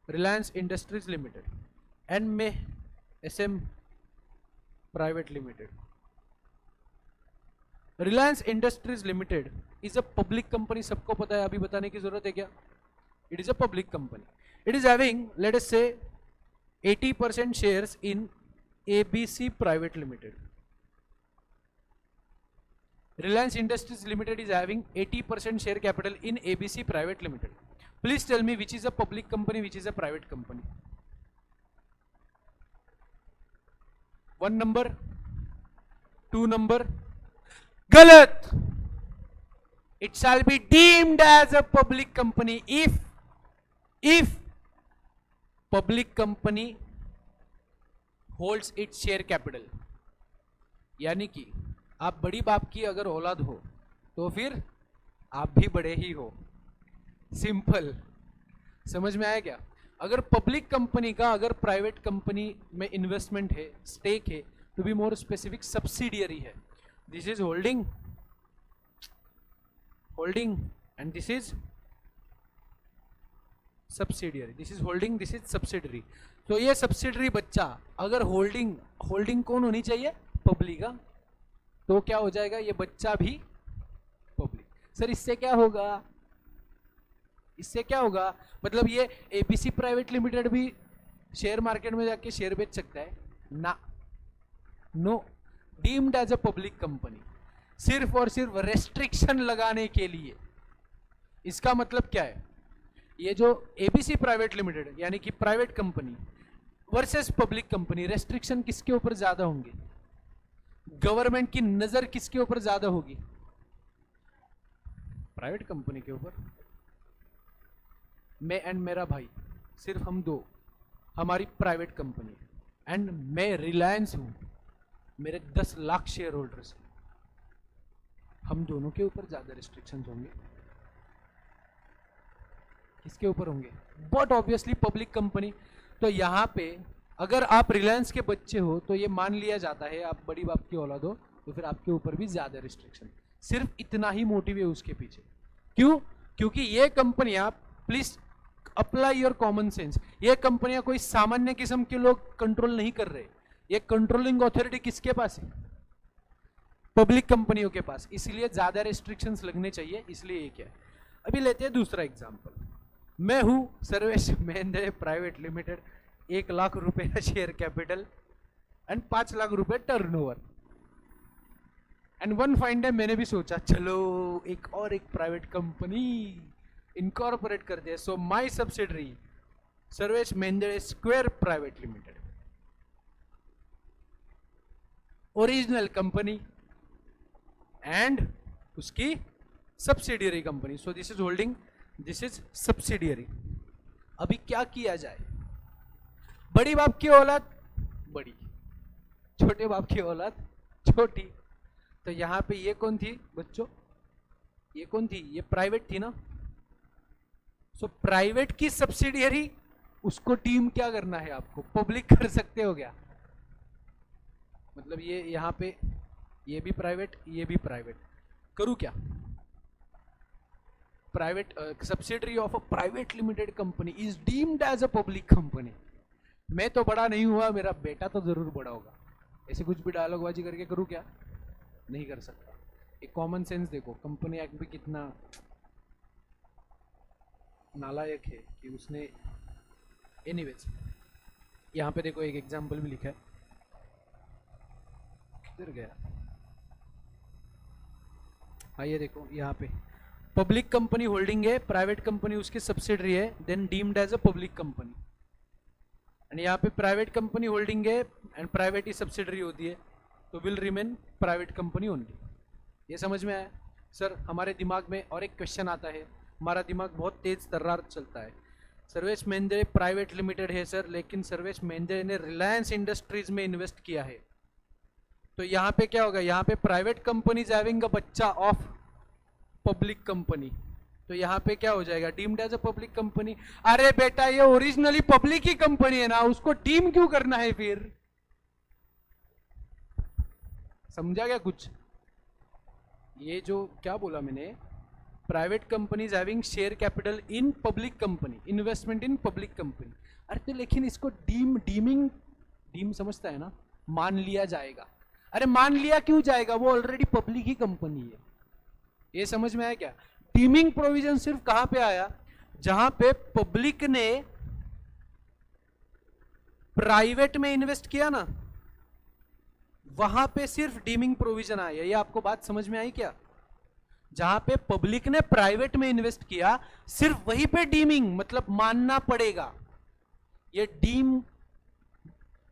रिलायंस इंडस्ट्रीज लिमिटेड, एन में SM private limited. Reliance industries limited is a public company, सबको पता है, अभी बताने की जरूरत है क्या? It is a public company. It is having let us से 80% shares in ABC private limited. Reliance Industries Limited is having 80% share capital in ABC Private Limited. Please tell me which is a public company, which is a private company. One number, 2 number. Galat. It shall be deemed as a public company if public company holds its share capital. यानी कि आप बड़ी बाप की अगर औलाद हो तो फिर आप भी बड़े ही हो। सिंपल, समझ में आया क्या? अगर पब्लिक कंपनी का अगर प्राइवेट कंपनी में इन्वेस्टमेंट है, स्टेक है, to be more specific subsidiary है. This is holding, holding, and this is subsidiary. This is holding, this is subsidiary. तो ये सब्सिडरी बच्चा अगर होल्डिंग, होल्डिंग कौन होनी चाहिए? पब्लिक. तो क्या हो जाएगा? ये बच्चा भी पब्लिक. सर इससे क्या होगा? इससे क्या होगा? मतलब ये एबीसी प्राइवेट लिमिटेड भी शेयर मार्केट में जाके शेयर बेच सकता है ना? No, deemed as a public company. सिर्फ और सिर्फ रेस्ट्रिक्शन लगाने के लिए. इसका मतलब क्या है? ये जो एबीसी प्राइवेट लिमिटेड यानी कि private company versus public company, restriction किसके ऊपर ज्यादा होंगे? गवर्नमेंट की नजर किसके ऊपर ज्यादा होगी? प्राइवेट कंपनी के ऊपर. मैं एंड मेरा भाई, सिर्फ हम दो, हमारी प्राइवेट कंपनी है एंड मैं रिलायंस हूं, मेरे 10 लाख शेयर होल्डर्स हैं. हम दोनों के ऊपर ज्यादा रिस्ट्रिक्शंस होंगे. किसके ऊपर होंगे? But obviously public company. तो यहां पे अगर आप रिलायंस के बच्चे हो तो ये मान लिया जाता है आप बड़ी बाप की औलाद हो, तो फिर आपके ऊपर भी ज्यादा रिस्ट्रिक्शन. सिर्फ इतना ही मोटिव है उसके पीछे. क्यों? क्योंकि ये कंपनियां, please apply your common sense, ये कंपनियां कोई सामान्य किस्म के लोग कंट्रोल नहीं कर रहे. ये कंट्रोलिंग अथॉरिटी किसके पास है? पब्लिक कंपनियों के पास. इसलिए ज्यादा रेस्ट्रिक्शंस लगने चाहिए. इसलिए ये क्या है? अभी लेते हैं दूसरा एग्जांपल. मैं हूं सर्वेश महेंद्र प्राइवेट लिमिटेड, 1 लाख रुपए का शेयर कैपिटल एंड 5 लाख रुपए turnover. And one fine day मैंने भी सोचा चलो एक प्राइवेट कंपनी इनकॉर्पोरेट करते हैं. So my subsidiary Sarvesh Mahendra square private limited, original company and उसकी subsidiary company. So this is holding, this is subsidiary. अभी क्या किया जाए? बड़ी बाप की औलाद बड़ी, छोटे बाप की औलाद छोटी. तो यहां पे ये कौन थी बच्चों? ये कौन थी? ये प्राइवेट थी ना. सो प्राइवेट की सब्सिडियरी, उसको टीम क्या करना है आपको? पब्लिक कर सकते हो क्या? मतलब ये यहां पे ये भी प्राइवेट, ये भी प्राइवेट. करूं क्या? Private subsidiary of a private limited company is deemed as a public company. मैं तो बड़ा नहीं हुआ, मेरा बेटा तो जरूर बड़ा होगा. ऐसे कुछ भी डायलॉगबाजी करके करूं क्या? नहीं कर सकता. एक कॉमन सेंस देखो, कंपनी एक्ट भी कितना नालायक है कि उसने. एनीवेज यहां पे देखो एक एग्जांपल भी लिखा है. किधर गया? हाँ ये देखो यहाँ पे पब्लिक कंपनी होल्डिंग है, प्राइवेट कंपनी उसकी सब्सिडरी है, then deemed as a public company. And यहाँ पे प्राइवेट कंपनी होल्डिंग है एंड प्राइवेट ही सब्सिडरी होती है, तो will remain private company only. ये समझ में आया? सर हमारे दिमाग में और एक क्वेश्चन आता है, हमारा दिमाग बहुत तेज तर्रार चलता है. सर्वेश महेंद्र प्राइवेट लिमिटेड है सर, लेकिन सर्वेश महेंद्र ने रिलायंस इंडस्ट्रीज में इन्वेस्ट किया है. तो यहाँ पे क्या होगा? यहाँ पे प्राइवेट कंपनीज हैविंग अ बच्चा ऑफ पब्लिक कंपनी. तो यहाँ पे क्या हो जाएगा? Deemed as a public company. अरे बेटा ये ओरिजिनली पब्लिक ही कंपनी है ना, उसको डीम क्यों करना है फिर? समझा क्या कुछ? ये जो क्या बोला मैंने, private companies having share capital in public company, investment in public company. अरे तो लेकिन इसको डीम समझता है ना, मान लिया जाएगा. अरे मान लिया क्यों जाएगा? वो ऑलरेडी पब्लिक ही कंपनी है. ये समझ में आया क्या? डीमिंग प्रोविजन सिर्फ कहां पे आया? जहां पे पब्लिक ने प्राइवेट में इन्वेस्ट किया ना, वहां पे सिर्फ डीमिंग प्रोविजन आया. ये आपको बात समझ में आई क्या? जहां पे पब्लिक ने प्राइवेट में इन्वेस्ट किया, सिर्फ वहीं पे डीमिंग, मतलब मानना पड़ेगा. ये डीम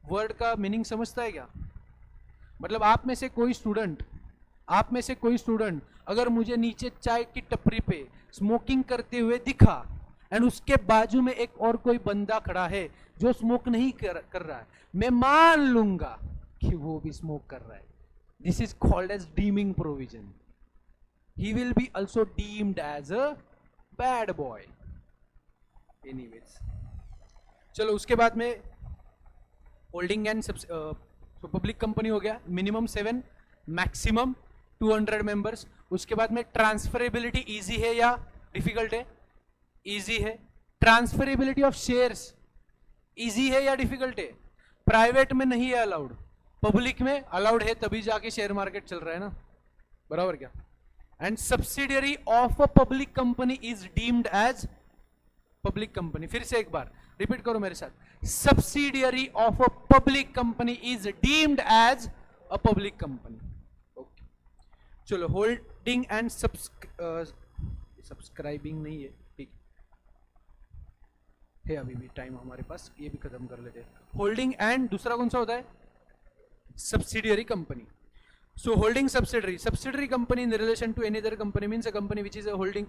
वर्ड का मीनिंग समझता है क्या? मतलब आप में से कोई स्टूडेंट अगर मुझे नीचे चाय की टपरी पे स्मोकिंग करते हुए दिखा एंड उसके बाजू में एक और कोई बंदा खड़ा है जो स्मोक नहीं कर रहा है, मैं मान लूंगा कि वो भी स्मोक कर रहा है. This is called as deeming provision. He will be also deemed as a bad boy. Anyways, चलो उसके बाद में होल्डिंग एंड पब्लिक कंपनी हो गया, मिनिमम 7, मैक्सिमम 200 मेंबर्स। उसके बाद में ट्रांसफरेबिलिटी इजी है या डिफिकल्ट है? इजी है। ट्रांसफरेबिलिटी ऑफ शेयर्स इजी है या डिफिकल्ट है? प्राइवेट में नहीं है अलाउड, पब्लिक में अलाउड है, तभी जाके शेयर मार्केट चल रहा है ना, बराबर क्या? And subsidiary of a public company is deemed as public company. फिर से एक बार रिपीट करो मेरे साथ, subsidiary of a public company is deemed as a public company. Okay, चलो होल्डिंग एंड सब्सक्राइबिंग नहीं है, ठीक है, अभी भी टाइम हमारे पास, ये भी खत्म कर लेते हैं। होल्डिंग एंड दूसरा कौन सा होता है? Subsidiary company. So holding subsidiary company in relation to any other company means a company which is a holding,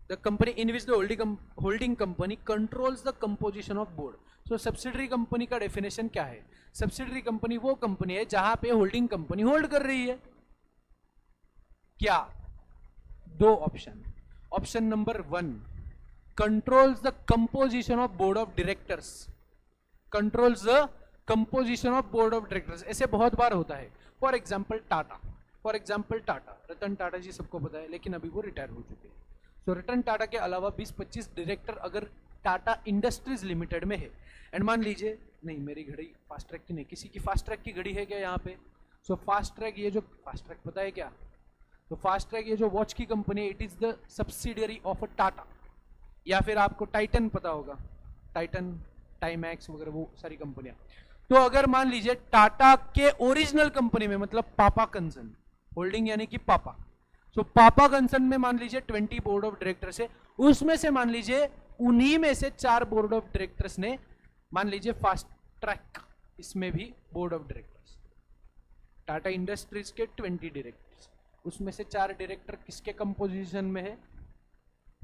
the company in which the holding company controls the composition of board. So subsidiary company का definition क्या है? Subsidiary company वो company है जहां पे holding company hold कर रही है। क्या? दो option. Option number 1, controls the composition of board of directors, controls the composition of board of directors। ऐसे बहुत बार होता है। फॉर एग्जाम्पल टाटा, रतन टाटा जी सबको पता है, लेकिन अभी वो रिटायर हो चुके हैं। सो रतन टाटा के अलावा 20-25 डायरेक्टर अगर टाटा इंडस्ट्रीज लिमिटेड में है, एंड मान लीजिए, नहीं मेरी घड़ी फास्ट ट्रैक की नहीं, किसी की फास्ट ट्रैक की घड़ी है क्या यहाँ पे? सो फास्ट ट्रैक, ये जो फास्ट ट्रैक पता है क्या? तो फास्ट ट्रैक ये जो वॉच की कंपनी है, it is the subsidiary of अ टाटा। या फिर आपको टाइटन पता होगा, टाइटन, टाइमैक्स वगैरह, वो सारी कंपनियां। तो अगर मान लीजिए टाटा के ओरिजिनल कंपनी में, मतलब पापा कंसर्न, होल्डिंग यानी कि पापा, सो पापा कंसर्न में मान लीजिए 20 बोर्ड ऑफ डायरेक्टर्स है, उसमें से मान लीजिए उन्हीं में से 4 बोर्ड ऑफ डायरेक्टर्स ने, मान लीजिए फास्ट ट्रैक, इसमें भी board of directors, Tata industries के 20 डायरेक्टर्स, उसमें से 4 डायरेक्टर किसके कंपोजिशन में है?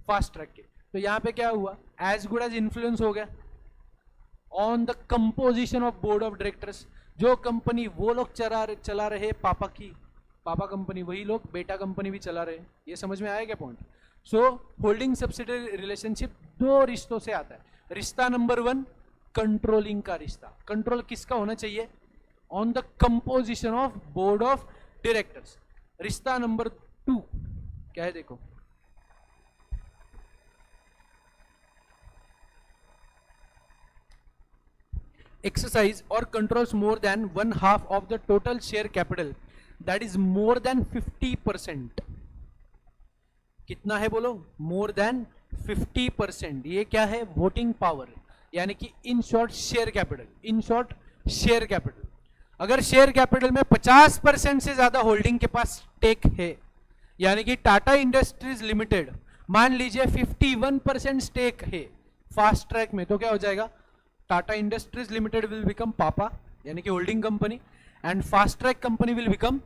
फास्ट ट्रैक के। तो यहां पे क्या हुआ? एज गुड एज इन्फ्लुएंस हो गया on the composition of board of directors. जो कंपनी वो लोग चला रहे पापा की, पापा कंपनी, वही लोग बेटा कंपनी भी चला रहे। ये समझ में आया क्या पॉइंट? सो होल्डिंग सब्सिडियरी रिलेशनशिप 2 रिश्तों से आता है। रिश्ता नंबर 1, कंट्रोलिंग का रिश्ता। कंट्रोल किसका होना चाहिए? On the composition of board of directors. रिश्ता नंबर 2 क्या है? देखो, exercise or controls more than 1/2 of the total share capital, that is more than 50%। कितना है बोलो? more than 50%। ये क्या है? वोटिंग पावर, यानी कि in short share capital. In short share capital, अगर शेयर कैपिटल में 50% से ज्यादा होल्डिंग के पास स्टेक है, यानी कि टाटा इंडस्ट्रीज लिमिटेड मान लीजिए 51% स्टेक है फास्ट ट्रैक में, तो क्या हो जाएगा? Tata industries limited will become पापा, यानी कि holding company, and fast track company will become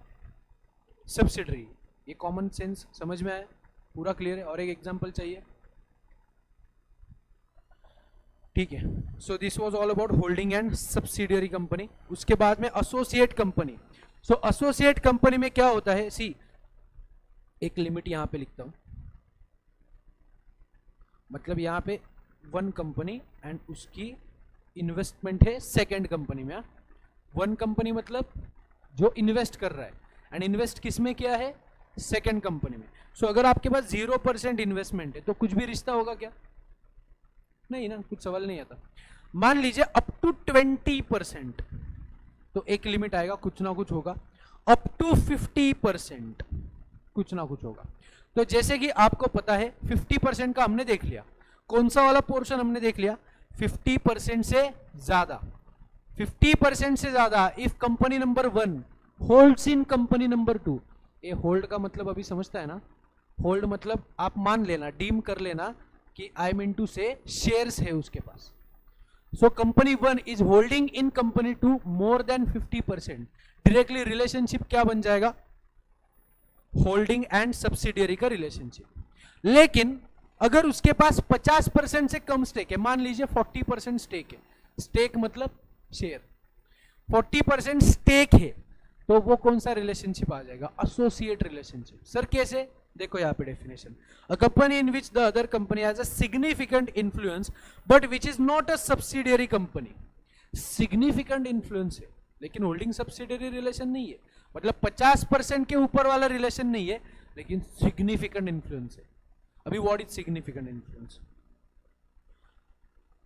subsidiary. ये कॉमन सेंस समझ में आया? पूरा क्लियर है? और एक एग्जांपल चाहिए? ठीक है। सो this was all about holding and subsidiary company. उसके बाद में एसोसिएट कंपनी। सो एसोसिएट कंपनी में क्या होता है? सी, एक लिमिट यहां पे लिखता हूं, मतलब यहां पे 1 कंपनी एंड उसकी इन्वेस्टमेंट है सेकंड कंपनी में। 1 कंपनी मतलब जो इन्वेस्ट कर रहा है, एंड इन्वेस्ट किस में किया है? सेकंड कंपनी में। सो अगर आपके पास 0% इन्वेस्टमेंट है तो कुछ भी रिश्ता होगा क्या? नहीं ना, कुछ सवाल नहीं आता। मान लीजिए अप टू 20%, तो एक लिमिट आएगा, कुछ ना कुछ होगा। अप टू 50% कुछ ना कुछ होगा। तो जैसे कि आपको पता है 50% का हमने देख लिया, कौन सा वाला पोर्शन हमने देख लिया? 50% से ज्यादा। 50% से ज्यादा if company number 1 holds in company number 2। ये होल्ड का मतलब अभी समझता है ना? होल्ड मतलब आप मान लेना, डीम कर लेना कि I mean to say shares है उसके पास। So company 1 is holding in company 2 more than 50%। Directly relationship क्या बन जाएगा? होल्डिंग एंड सब्सिडियरी का रिलेशनशिप। लेकिन अगर उसके पास 50% से कम स्टेक है, मान लीजिए 40% स्टेक है, स्टेक मतलब शेयर, 40% स्टेक है, तो वो कौन सा रिलेशनशिप आ जाएगा? Associate relationship. सर कैसे? देखो यहाँ पे definition, a company in which the other company has a significant influence but which is not a subsidiary company. Significant influence है लेकिन होल्डिंग सब्सिडियरी रिलेशन नहीं है, मतलब 50% के ऊपर वाला रिलेशन नहीं है लेकिन सिग्निफिकेंट इन्फ्लुएंस है। अभी what is significant influence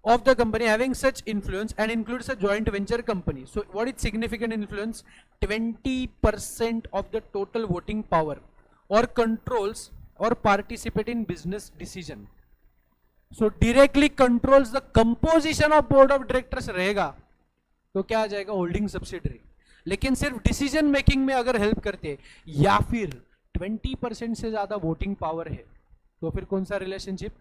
of the company having such influence and includes a joint venture company? So what is significant influence? 20% of the total voting power or controls or participate in business decision. So directly controls the composition of board of directors रहेगा तो क्या आ जाएगा? Holding subsidiary. लेकिन सिर्फ decision making में अगर help करते या फिर 20% से ज्यादा वोटिंग पावर है तो फिर कौन सा रिलेशनशिप?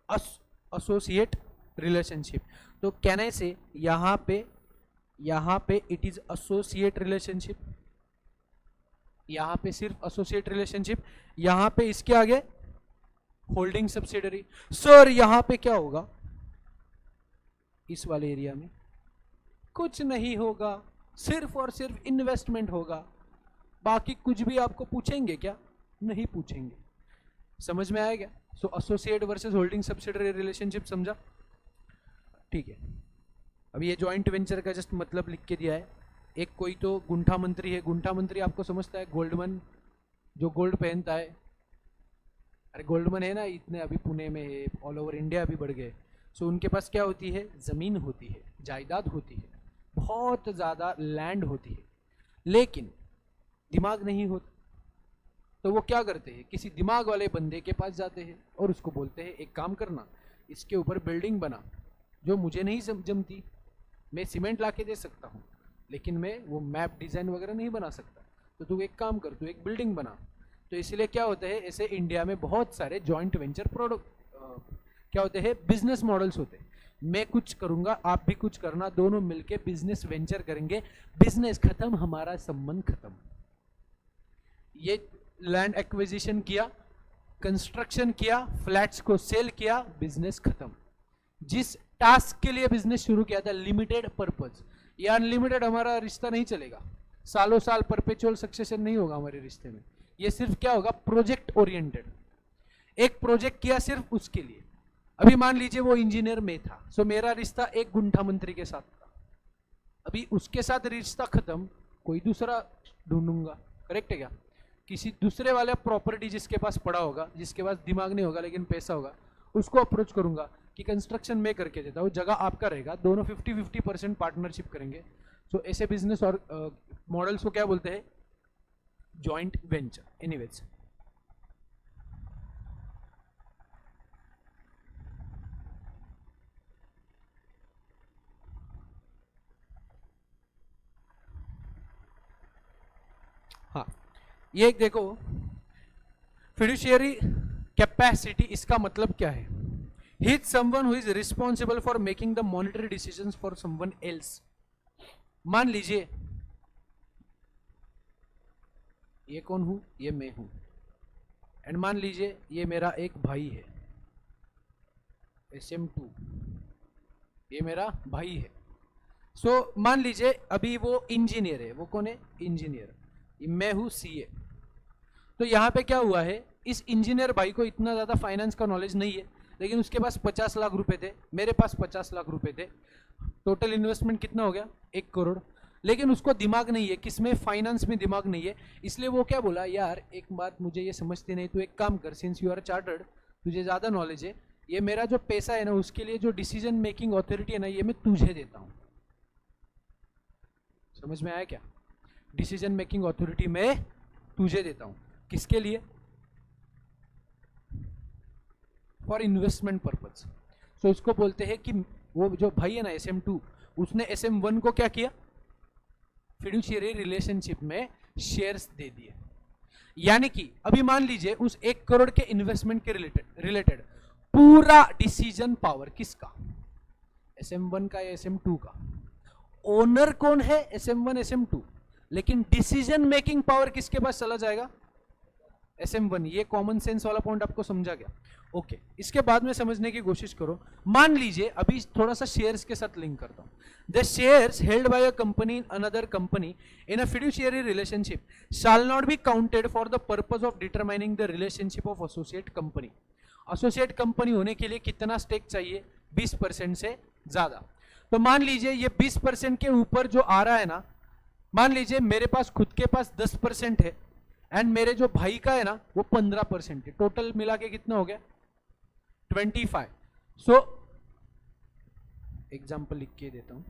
Associate relationship. तो कैन आई से यहां पे इट इज एसोसिएट रिलेशनशिप, यहां पे सिर्फ एसोसिएट रिलेशनशिप, यहां पे इसके आगे होल्डिंग सब्सिडरी। सर यहां पे क्या होगा? इस वाले एरिया में कुछ नहीं होगा, सिर्फ और सिर्फ इन्वेस्टमेंट होगा, बाकी कुछ भी आपको पूछेंगे क्या? नहीं पूछेंगे। समझ में आएगा? So associate versus holding subsidiary relationship समझा? ठीक है। अभी ये जॉइंट वेंचर का जस्ट मतलब लिख के दिया है। एक कोई तो गुंठा मंत्री है, गुंठा मंत्री आपको समझता है? गोल्डमन, जो गोल्ड पहनता है। अरे गोल्डमन है ना, इतने अभी पुणे में है, ऑल ओवर इंडिया अभी बढ़ गए। सो उनके पास क्या होती है? ज़मीन होती है, जायदाद होती है, बहुत ज़्यादा लैंड होती है, लेकिन दिमाग नहीं होता। तो वो क्या करते हैं? किसी दिमाग वाले बंदे के पास जाते हैं और उसको बोलते हैं एक काम करना, इसके ऊपर बिल्डिंग बना जो मुझे नहीं जमती, मैं सीमेंट ला के दे सकता हूँ लेकिन मैं वो मैप डिज़ाइन वगैरह नहीं बना सकता, तो तू एक काम कर, तू एक बिल्डिंग बना। तो इसलिए क्या होता है, ऐसे इंडिया में बहुत सारे जॉइंट वेंचर क्या होते हैं? बिजनेस मॉडल्स होते हैं। मैं कुछ करूँगा, आप भी कुछ करना, दोनों मिलके बिजनेस वेंचर करेंगे, बिजनेस खत्म, हमारा संबंध खत्म। ये लैंड एक्विजिशन किया, कंस्ट्रक्शन किया, फ्लैट्स को सेल किया, बिजनेस खत्म। जिस टास्क के लिए बिजनेस शुरू किया था, लिमिटेड पर्पज या अनलिमिटेड, हमारा रिश्ता नहीं चलेगा, सालों साल परपेचुअल सक्सेशन नहीं होगा हमारे रिश्ते में। ये सिर्फ क्या होगा? Project oriented. एक प्रोजेक्ट किया सिर्फ उसके लिए। अभी मान लीजिए वो इंजीनियर में था, सो मेरा रिश्ता एक गुंठा मंत्री के साथ था, अभी उसके साथ रिश्ता खत्म, कोई दूसरा ढूंढूंगा। करेक्ट है क्या? किसी दूसरे वाले प्रॉपर्टी जिसके पास पड़ा होगा, जिसके पास दिमाग नहीं होगा लेकिन पैसा होगा, उसको अप्रोच करूंगा कि कंस्ट्रक्शन में करके देता हूँ, जगह आपका रहेगा, दोनों 50-50% पार्टनरशिप करेंगे। सो ऐसे बिजनेस और मॉडल्स को क्या बोलते हैं? Joint venture. एनीवेज, हाँ ये एक देखो, फिड्यूशियरी कैपेसिटी, इसका मतलब क्या है? He is someone who is responsible for making the monetary decisions for someone else. मान लीजिए ये कौन हूं? ये मैं हूं। एंड मान लीजिए ये मेरा एक भाई है, SM2, ये मेरा भाई है। सो मान लीजिए अभी वो इंजीनियर है। वो कौन है? इंजीनियर। मैं हूं CA। तो यहां पे क्या हुआ है? इस इंजीनियर भाई को इतना ज़्यादा फाइनेंस का नॉलेज नहीं है, लेकिन उसके पास 50 लाख रुपए थे, मेरे पास 50 लाख रुपए थे। टोटल इन्वेस्टमेंट कितना हो गया? 1 करोड़। लेकिन उसको दिमाग नहीं है, किसमें? फाइनेंस में दिमाग नहीं है। इसलिए वो क्या बोला, यार एक बात मुझे ये समझती नहीं, तू एक काम कर, सिंस यू आर चार्टर्ड, तुझे ज़्यादा नॉलेज है, ये मेरा जो पैसा है ना, उसके लिए जो डिसीजन मेकिंग अथॉरिटी है ना, ये मैं तुझे देता हूँ। समझ में आया क्या? डिसीजन मेकिंग अथॉरिटी मैं तुझे देता हूँ। किसके लिए? For investment purpose. सो इसको बोलते हैं कि वो जो भाई है ना SM2, उसने SM1 को क्या किया? फिड्यूशियरी रिलेशनशिप में शेयर्स दे दिए। यानी कि अभी मान लीजिए उस 1 करोड़ के इन्वेस्टमेंट के रिलेटेड पूरा डिसीजन पावर किसका? SM1 का या SM2 का? ओनर कौन है? SM1 SM2, लेकिन डिसीजन मेकिंग पावर किसके पास चला जाएगा? SM1, ये कॉमन सेंस वाला पॉइंट आपको समझा गया। ओके, इसके बाद में समझने की कोशिश करो। मान लीजिए अभी थोड़ा सा शेयर्स के साथ लिंक करता हूं। The shares held by a company in another company in a fiduciary relationship shell not be counted for the purpose of determining the relationship of associate company. Associate company होने के लिए कितना stake चाहिए? 20% से ज्यादा। तो मान लीजिए ये 20% के ऊपर जो आ रहा है ना, मान लीजिए मेरे पास खुद के पास 10% है एंड मेरे जो भाई का है ना वो 15% है, टोटल मिला के कितना हो गया? 25। सो एग्जाम्पल लिख के देता हूं।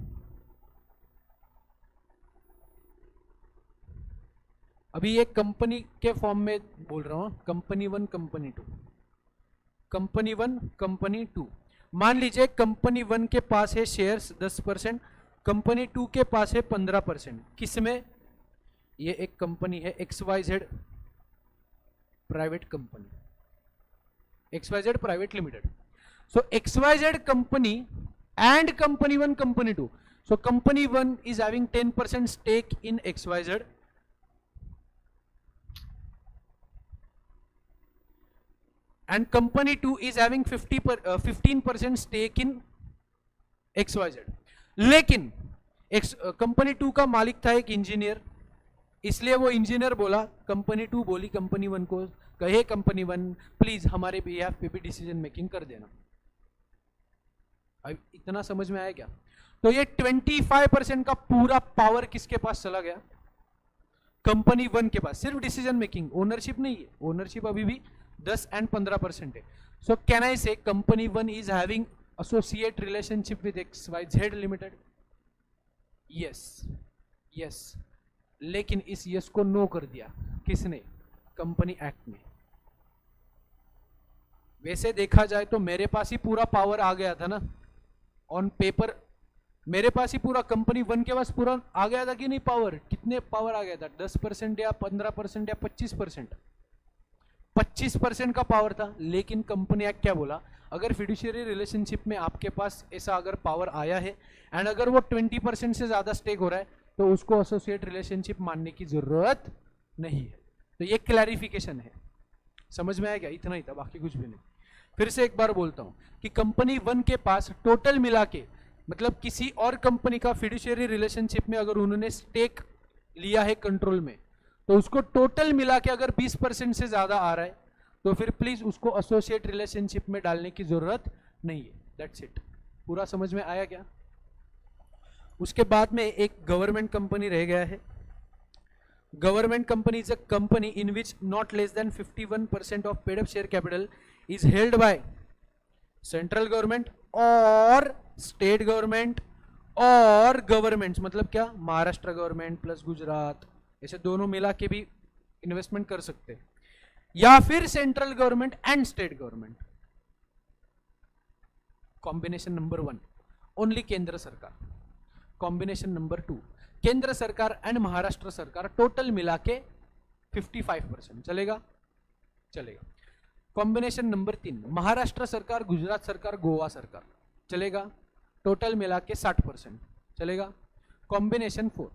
अभी एक कंपनी के फॉर्म में बोल रहा हूं, कंपनी 1 कंपनी 2, कंपनी 1 कंपनी 2। मान लीजिए कंपनी 1 के पास है शेयर्स 10%, कंपनी 2 के पास है 15%। किसमें? ये एक कंपनी है XYZ private company, XYZ private limited. So XYZ company and company 1 company 2, so company 1 is having 10% stake in XYZ and company 2 is having 15% stake in XYZ। लेकिन कंपनी 2 का मालिक था एक इंजीनियर, इसलिए वो इंजीनियर बोला, कंपनी 2 बोली कंपनी 1 को, कहे कंपनी 1 प्लीज हमारे बिहाफ पे भी डिसीजन मेकिंग कर देना। इतना समझ में आया क्या? तो ये 25% का पूरा पावर किसके पास चला गया? कंपनी 1 के पास। सिर्फ डिसीजन मेकिंग, ओनरशिप नहीं है, ओनरशिप अभी भी 10 and 15% है। सो कैन आई से company 1 is having associate relationship with XYZ limited? Yes, yes. लेकिन इस यस को नो कर दिया किसने? कंपनी एक्ट में। वैसे देखा जाए तो मेरे पास ही पूरा पावर आ गया था ना, ऑन पेपर मेरे पास ही पूरा, कंपनी 1 के पास पूरा आ गया था कि नहीं पावर? कितने पावर आ गया था? 10% या 15% या 25%? 25% का पावर था। लेकिन कंपनी एक्ट क्या बोला? अगर फिड्यूशियरी रिलेशनशिप में आपके पास ऐसा अगर पावर आया है एंड अगर वो 20% से ज्यादा स्टेक हो रहा है तो उसको एसोसिएट रिलेशनशिप मानने की जरूरत नहीं है। तो ये क्लैरिफिकेशन है, समझ में आया क्या? इतना ही था, बाकी कुछ भी नहीं। फिर से एक बार बोलता हूं कि कंपनी 1 के पास टोटल मिला के, मतलब किसी और कंपनी का फिड्यूशियरी रिलेशनशिप में अगर उन्होंने स्टेक लिया है कंट्रोल में, तो उसको टोटल मिला के अगर 20% से ज्यादा आ रहा है तो फिर प्लीज उसको एसोसिएट रिलेशनशिप में डालने की जरूरत नहीं है। That's it. पूरा समझ में आया क्या? उसके बाद में एक गवर्नमेंट कंपनी रह गया है। Government company is a company in which not less than 51% of paid up share capital is held by central government और स्टेट गवर्नमेंट और गवर्नमेंट्स, मतलब क्या? महाराष्ट्र गवर्नमेंट प्लस गुजरात, ऐसे दोनों मिला के भी इन्वेस्टमेंट कर सकते हैं, या फिर central government and state government. Combination number 1 only केंद्र सरकार। कॉम्बिनेशन नंबर 2 केंद्र सरकार एंड महाराष्ट्र सरकार, टोटल मिला के 55%। चलेगा? चलेगा। कॉम्बिनेशन नंबर 3 महाराष्ट्र सरकार, गुजरात सरकार, गोवा सरकार। चलेगा? टोटल मिला के 60%। चलेगा? कॉम्बिनेशन 4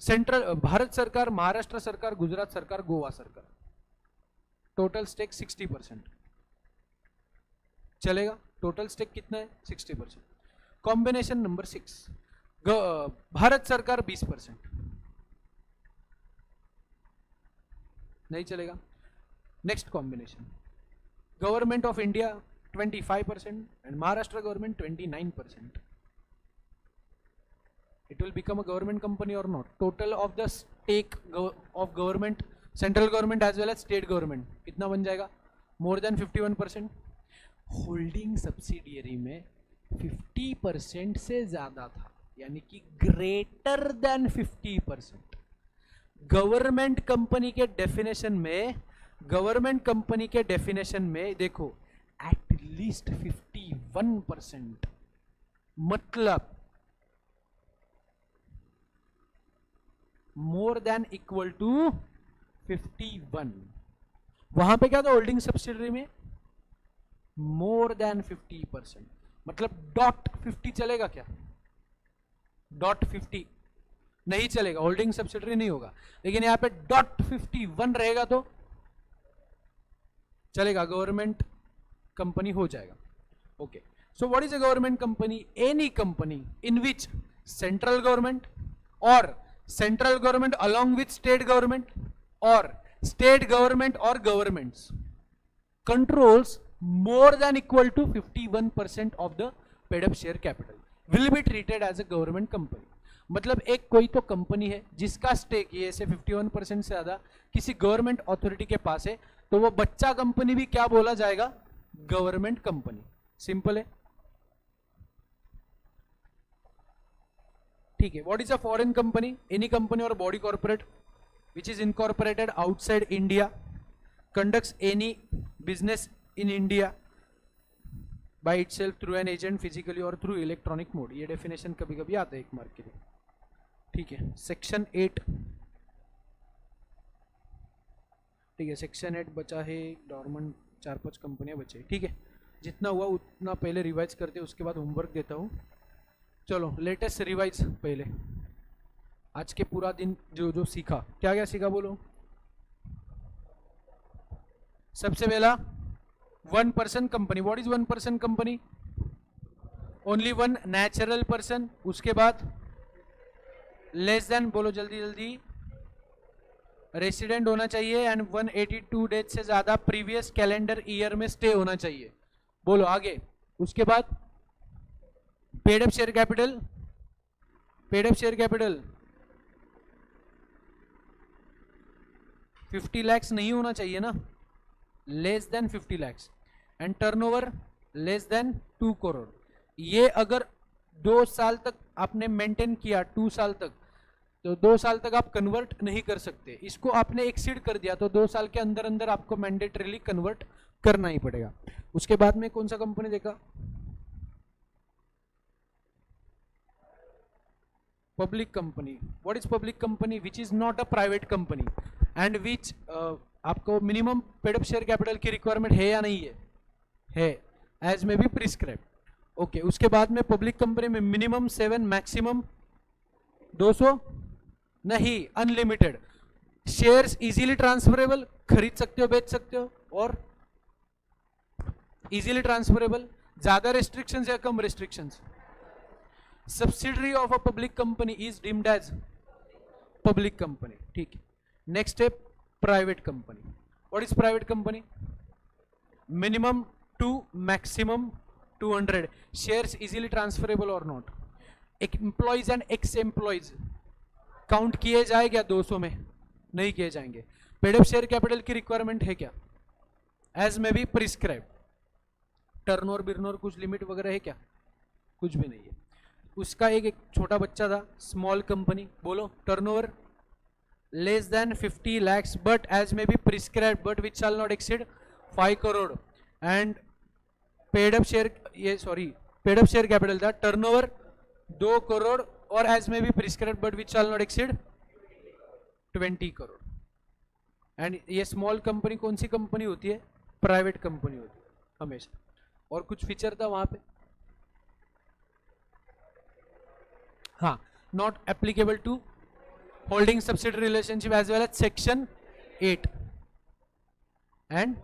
सेंट्रल भारत सरकार, महाराष्ट्र सरकार, गुजरात सरकार, गोवा सरकार, टोटल स्टेक 60%। चलेगा? टोटल स्टेक कितना है? 60%। कॉम्बिनेशन नंबर 6 भारत सरकार 20%। नहीं चलेगा? Next combination government of India 25% and Maharashtra government 29%. It will become a government company or not? Total of the stake of government, central government as well as state government कितना बन जाएगा? More than 51%. Holding subsidiary में 50% से ज्यादा था, यानी कि greater than 50%। Government company के डेफिनेशन में, गवर्नमेंट कंपनी के डेफिनेशन में देखो एट लीस्ट 51%, मतलब मोर देन इक्वल टू 51। वहां पे क्या था होल्डिंग सब्सिडरी में? मोर देन 50%, मतलब डॉट 50 चलेगा क्या? डॉट 50 नहीं चलेगा, होल्डिंग सब्सिडरी नहीं होगा। लेकिन यहां पे डॉट 51 रहेगा तो चलेगा, गवर्नमेंट कंपनी हो जाएगा। Okay, so what is a government company? Any company in which central government और central government along with state government or state government or governments controls more than equal to 51% of the paid up share capital will be treated as a government company। मतलब एक कोई तो company है जिसका stake ये से 51% से ज्यादा किसी गवर्नमेंट अथॉरिटी के पास है, तो वो बच्चा कंपनी भी क्या बोला जाएगा? Government company. सिंपल है, ठीक है। What is a foreign company? Any company और body corporate which is incorporated outside India, conducts any business in India by itself through an agent physically और थ्रू इलेक्ट्रॉनिक मोड। ये definition कभी कभी आता है एक मार्क के लिए, ठीक है। सेक्शन 8, ठीक है, सेक्शन 8 बचा है, डॉर्मेंट 4-5 कंपनियां बचे, ठीक है। जितना हुआ उतना पहले रिवाइज करते, उसके बाद होमवर्क देता हूँ। चलो लेटेस्ट रिवाइज पहले, आज के पूरा दिन जो जो सीखा, क्या क्या सीखा बोलो। सबसे पहला 1 person company. What is 1 person company? Only 1 natural person. उसके बाद लेस देन, बोलो जल्दी जल्दी, रेसिडेंट होना चाहिए एंड 182 डेज से ज्यादा प्रीवियस कैलेंडर ईयर में स्टे होना चाहिए। बोलो आगे। उसके बाद paid up share capital, paid up share capital 50 lakhs नहीं होना चाहिए ना, less than 50 lakhs and turnover less then 2 crore. ये अगर 2 साल तक आपने मेंटेन किया, 2 साल तक, तो 2 साल तक आप कन्वर्ट नहीं कर सकते। इसको आपने एक्सीड कर दिया तो 2 साल के अंदर अंदर आपको मैंडेटरीली कन्वर्ट करना ही पड़ेगा। उसके बाद में कौन सा कंपनी देखा? Public company. What is public company? Which is not a private company and which आपको minimum paid up share capital की रिक्वायरमेंट है या नहीं है as may be prescribe. Okay, उसके बाद में पब्लिक कंपनी में मिनिमम 7, मैक्सिमम 200 नहीं, अनलिमिटेड। शेयर्स इजीली ट्रांसफरेबल, खरीद सकते हो, बेच सकते हो, और इजीली ट्रांसफरेबल। ज्यादा रेस्ट्रिक्शंस या कम restrictions? Subsidiary of a public company is deemed as public company, ठीक है। Next step, private company. What is private company? Minimum 2, maximum 200 shares, easily transferable और not. Employees and ex employees count किए जाए क्या 200 में? नहीं किए जाएंगे। पेड अप शेयर कैपिटल की रिक्वायरमेंट है क्या? As may be prescribe. Turnover बिरनोवर कुछ लिमिट वगैरह है क्या? कुछ भी नहीं है। उसका एक छोटा बच्चा था, स्मॉल कंपनी। बोलो turnover less than 50 lakhs but as may be prescribe but which shall not exceed 5 crore and paid up share, ये sorry, paid up share capital था टर्नओवर 2 करोड़ और as may be prescribe but which shall not exceed 20 crore. And ये small company कौन सी company होती है? Private company होती है हमेशा। और कुछ फीचर था वहां पे, हाँ, not applicable to holding subsidiary relationship as well as section 8 and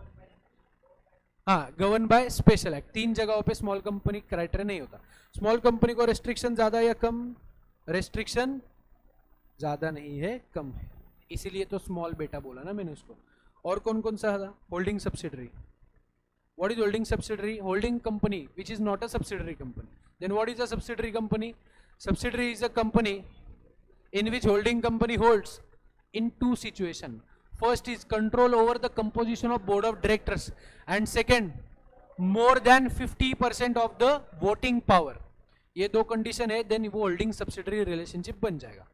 हाँ, गवर्न बाय स्पेशल एक्ट। 3 जगहों पे स्मॉल कंपनी क्राइटेरिया नहीं होता। स्मॉल कंपनी को रेस्ट्रिक्शन ज्यादा या कम? रेस्ट्रिक्शन ज्यादा नहीं है, कम है, इसीलिए तो स्मॉल बेटा बोला ना मैंने उसको। और कौन कौन सा था? Holding subsidiary. What is holding subsidiary? Holding company which is not a subsidiary company. Then what is a subsidiary company? Subsidiary is a company in which holding company holds in 2 situations. First is control over the composition of board of directors and second more than 50% of the voting power. ये 2 condition है, then वो holding subsidiary relationship बन जाएगा।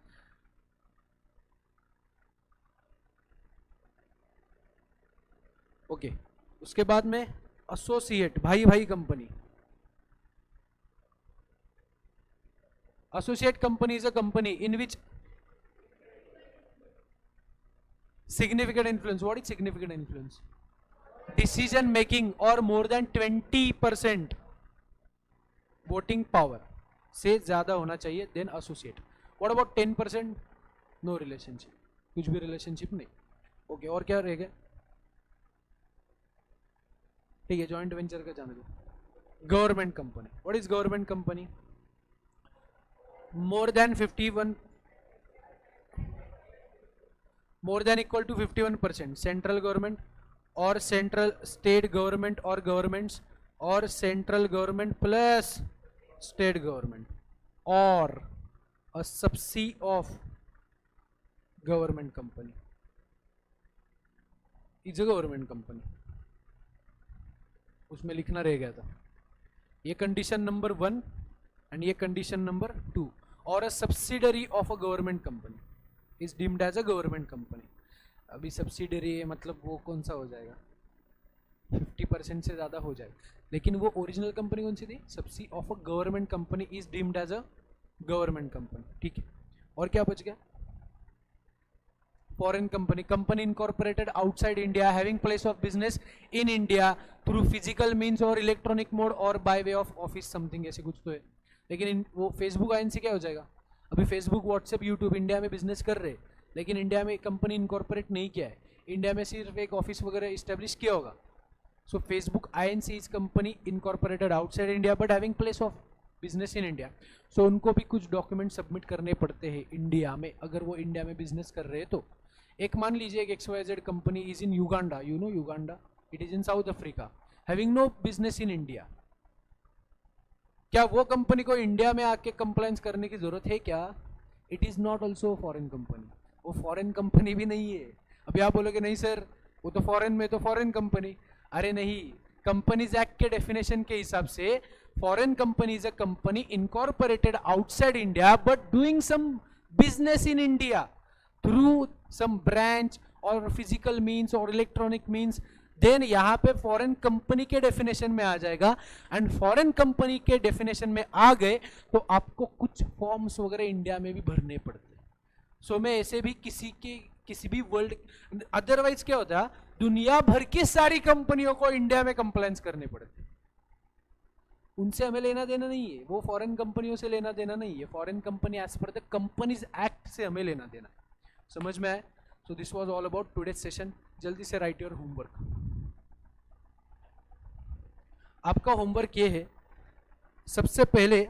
Okay, उसके बाद में associate, भाई भाई company. Associate company is a company in which significant influence. What is significant influence? Decision making or more than 20% voting power से ज्यादा होना चाहिए, then associate. What about 10%? No relationship, कुछ भी relationship नहीं। ओके, और क्या रहेगा? ठीक है, जॉइंट वेंचर का जाने दो. Government company. What is government company? more than 51, more than equal to 51% central government or central state government or governments or central government plus state government or a subsidy of government company is a government company. उसमें लिखना रह गया था ये condition number 1 and ये condition number 2. और a subsidiary of a government company is deemed as a government company. अभी subsidiary है मतलब वो कौन सा हो जाएगा, 50% से ज़्यादा हो जाएगा, लेकिन वो ओरिजिनल कंपनी कौन सी थी, subsidy of a government company is deemed as a government company. ठीक है, और क्या बच गया, foreign company, company incorporated outside India having place of business in India through physical means और इलेक्ट्रॉनिक मोड और by way of office something, ऐसे कुछ तो है. लेकिन वो फेसबुक आईएनसी क्या हो जाएगा, अभी फेसबुक व्हाट्सएप यूट्यूब इंडिया में बिजनेस कर रहे, लेकिन इंडिया में कंपनी इनकॉर्पोरेट नहीं किया है, इंडिया में सिर्फ एक ऑफिस वगैरह इस्टेब्लिश किया होगा. So Facebook INC is company incorporated outside India but having place of business in India. So उनको भी कुछ डॉक्यूमेंट सबमिट करने पड़ते हैं इंडिया में, अगर वो इंडिया में बिजनेस कर रहे हैं तो. एक मान लीजिए एक XYZ company is in Uganda, you know Uganda, it is in South Africa, having no business in India. क्या वो कंपनी को इंडिया में आके कंप्लायंस करने की जरूरत है क्या? It is not also foreign company, वो फॉरेन कंपनी भी नहीं है. अभी आप बोलोगे नहीं सर वो तो फॉरेन में, तो फॉरेन कंपनी, अरे नहीं, कंपनीज एक्ट के डेफिनेशन के हिसाब से foreign company is a company incorporated outside India but doing some business in India through some branch और फिजिकल मीन्स और इलेक्ट्रॉनिक मीन्स, देन यहाँ पे फॉरेन कंपनी के डेफिनेशन में आ जाएगा. एंड फॉरेन कंपनी के डेफिनेशन में आ गए तो आपको कुछ फॉर्म्स वगैरह इंडिया में भी भरने पड़ते. सो मैं ऐसे भी किसी भी वर्ल्ड, अदरवाइज क्या होता, दुनिया भर की सारी कंपनियों को इंडिया में कंप्लायंस करने पड़ते. उनसे हमें लेना देना नहीं है, वो फॉरेन कंपनियों से लेना देना नहीं है, foreign company as per the companies act से हमें लेना देना है. समझ में आए? So this was all about today's session. जल्दी से राइट योर होमवर्क. आपका होमवर्क ये है, सबसे पहले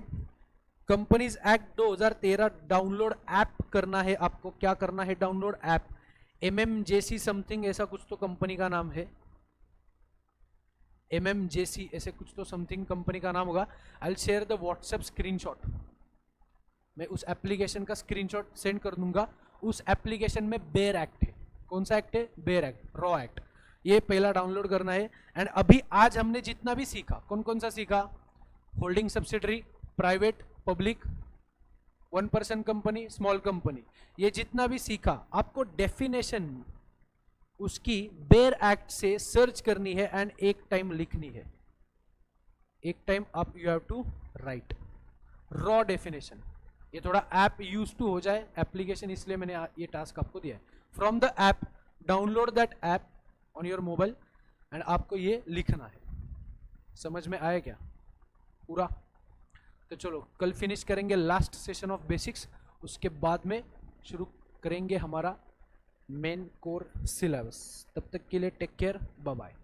कंपनीज एक्ट 2013 डाउनलोड ऐप करना है आपको. क्या करना है? डाउनलोड ऐप, MMJC समथिंग ऐसा कुछ तो कंपनी का नाम है, MMJC ऐसे कुछ तो समथिंग कंपनी का नाम होगा. I will share the WhatsApp screenshot, मैं उस एप्लीकेशन का स्क्रीनशॉट सेंड कर दूंगा. उस एप्लीकेशन में बेयर एक्ट है. कौन सा एक्ट है? Bare act, raw act. ये पहला डाउनलोड करना है. एंड अभी आज हमने जितना भी सीखा, कौन कौन सा सीखा, holding subsidiary, private, public, 1% company, small company, ये जितना भी सीखा आपको डेफिनेशन उसकी बेयर एक्ट से सर्च करनी है एंड एक टाइम लिखनी है. एक टाइम आप you have to write raw definition. ये थोड़ा ऐप यूज टू हो जाए एप्लीकेशन, इसलिए मैंने ये टास्क आपको दिया है. From the app download that app on your mobile and आपको ये लिखना है. समझ में आया क्या पूरा? तो चलो कल फिनिश करेंगे लास्ट सेशन ऑफ बेसिक्स, उसके बाद में शुरू करेंगे हमारा मेन कोर सिलेबस. तब तक के लिए टेक केयर, बाय बाय.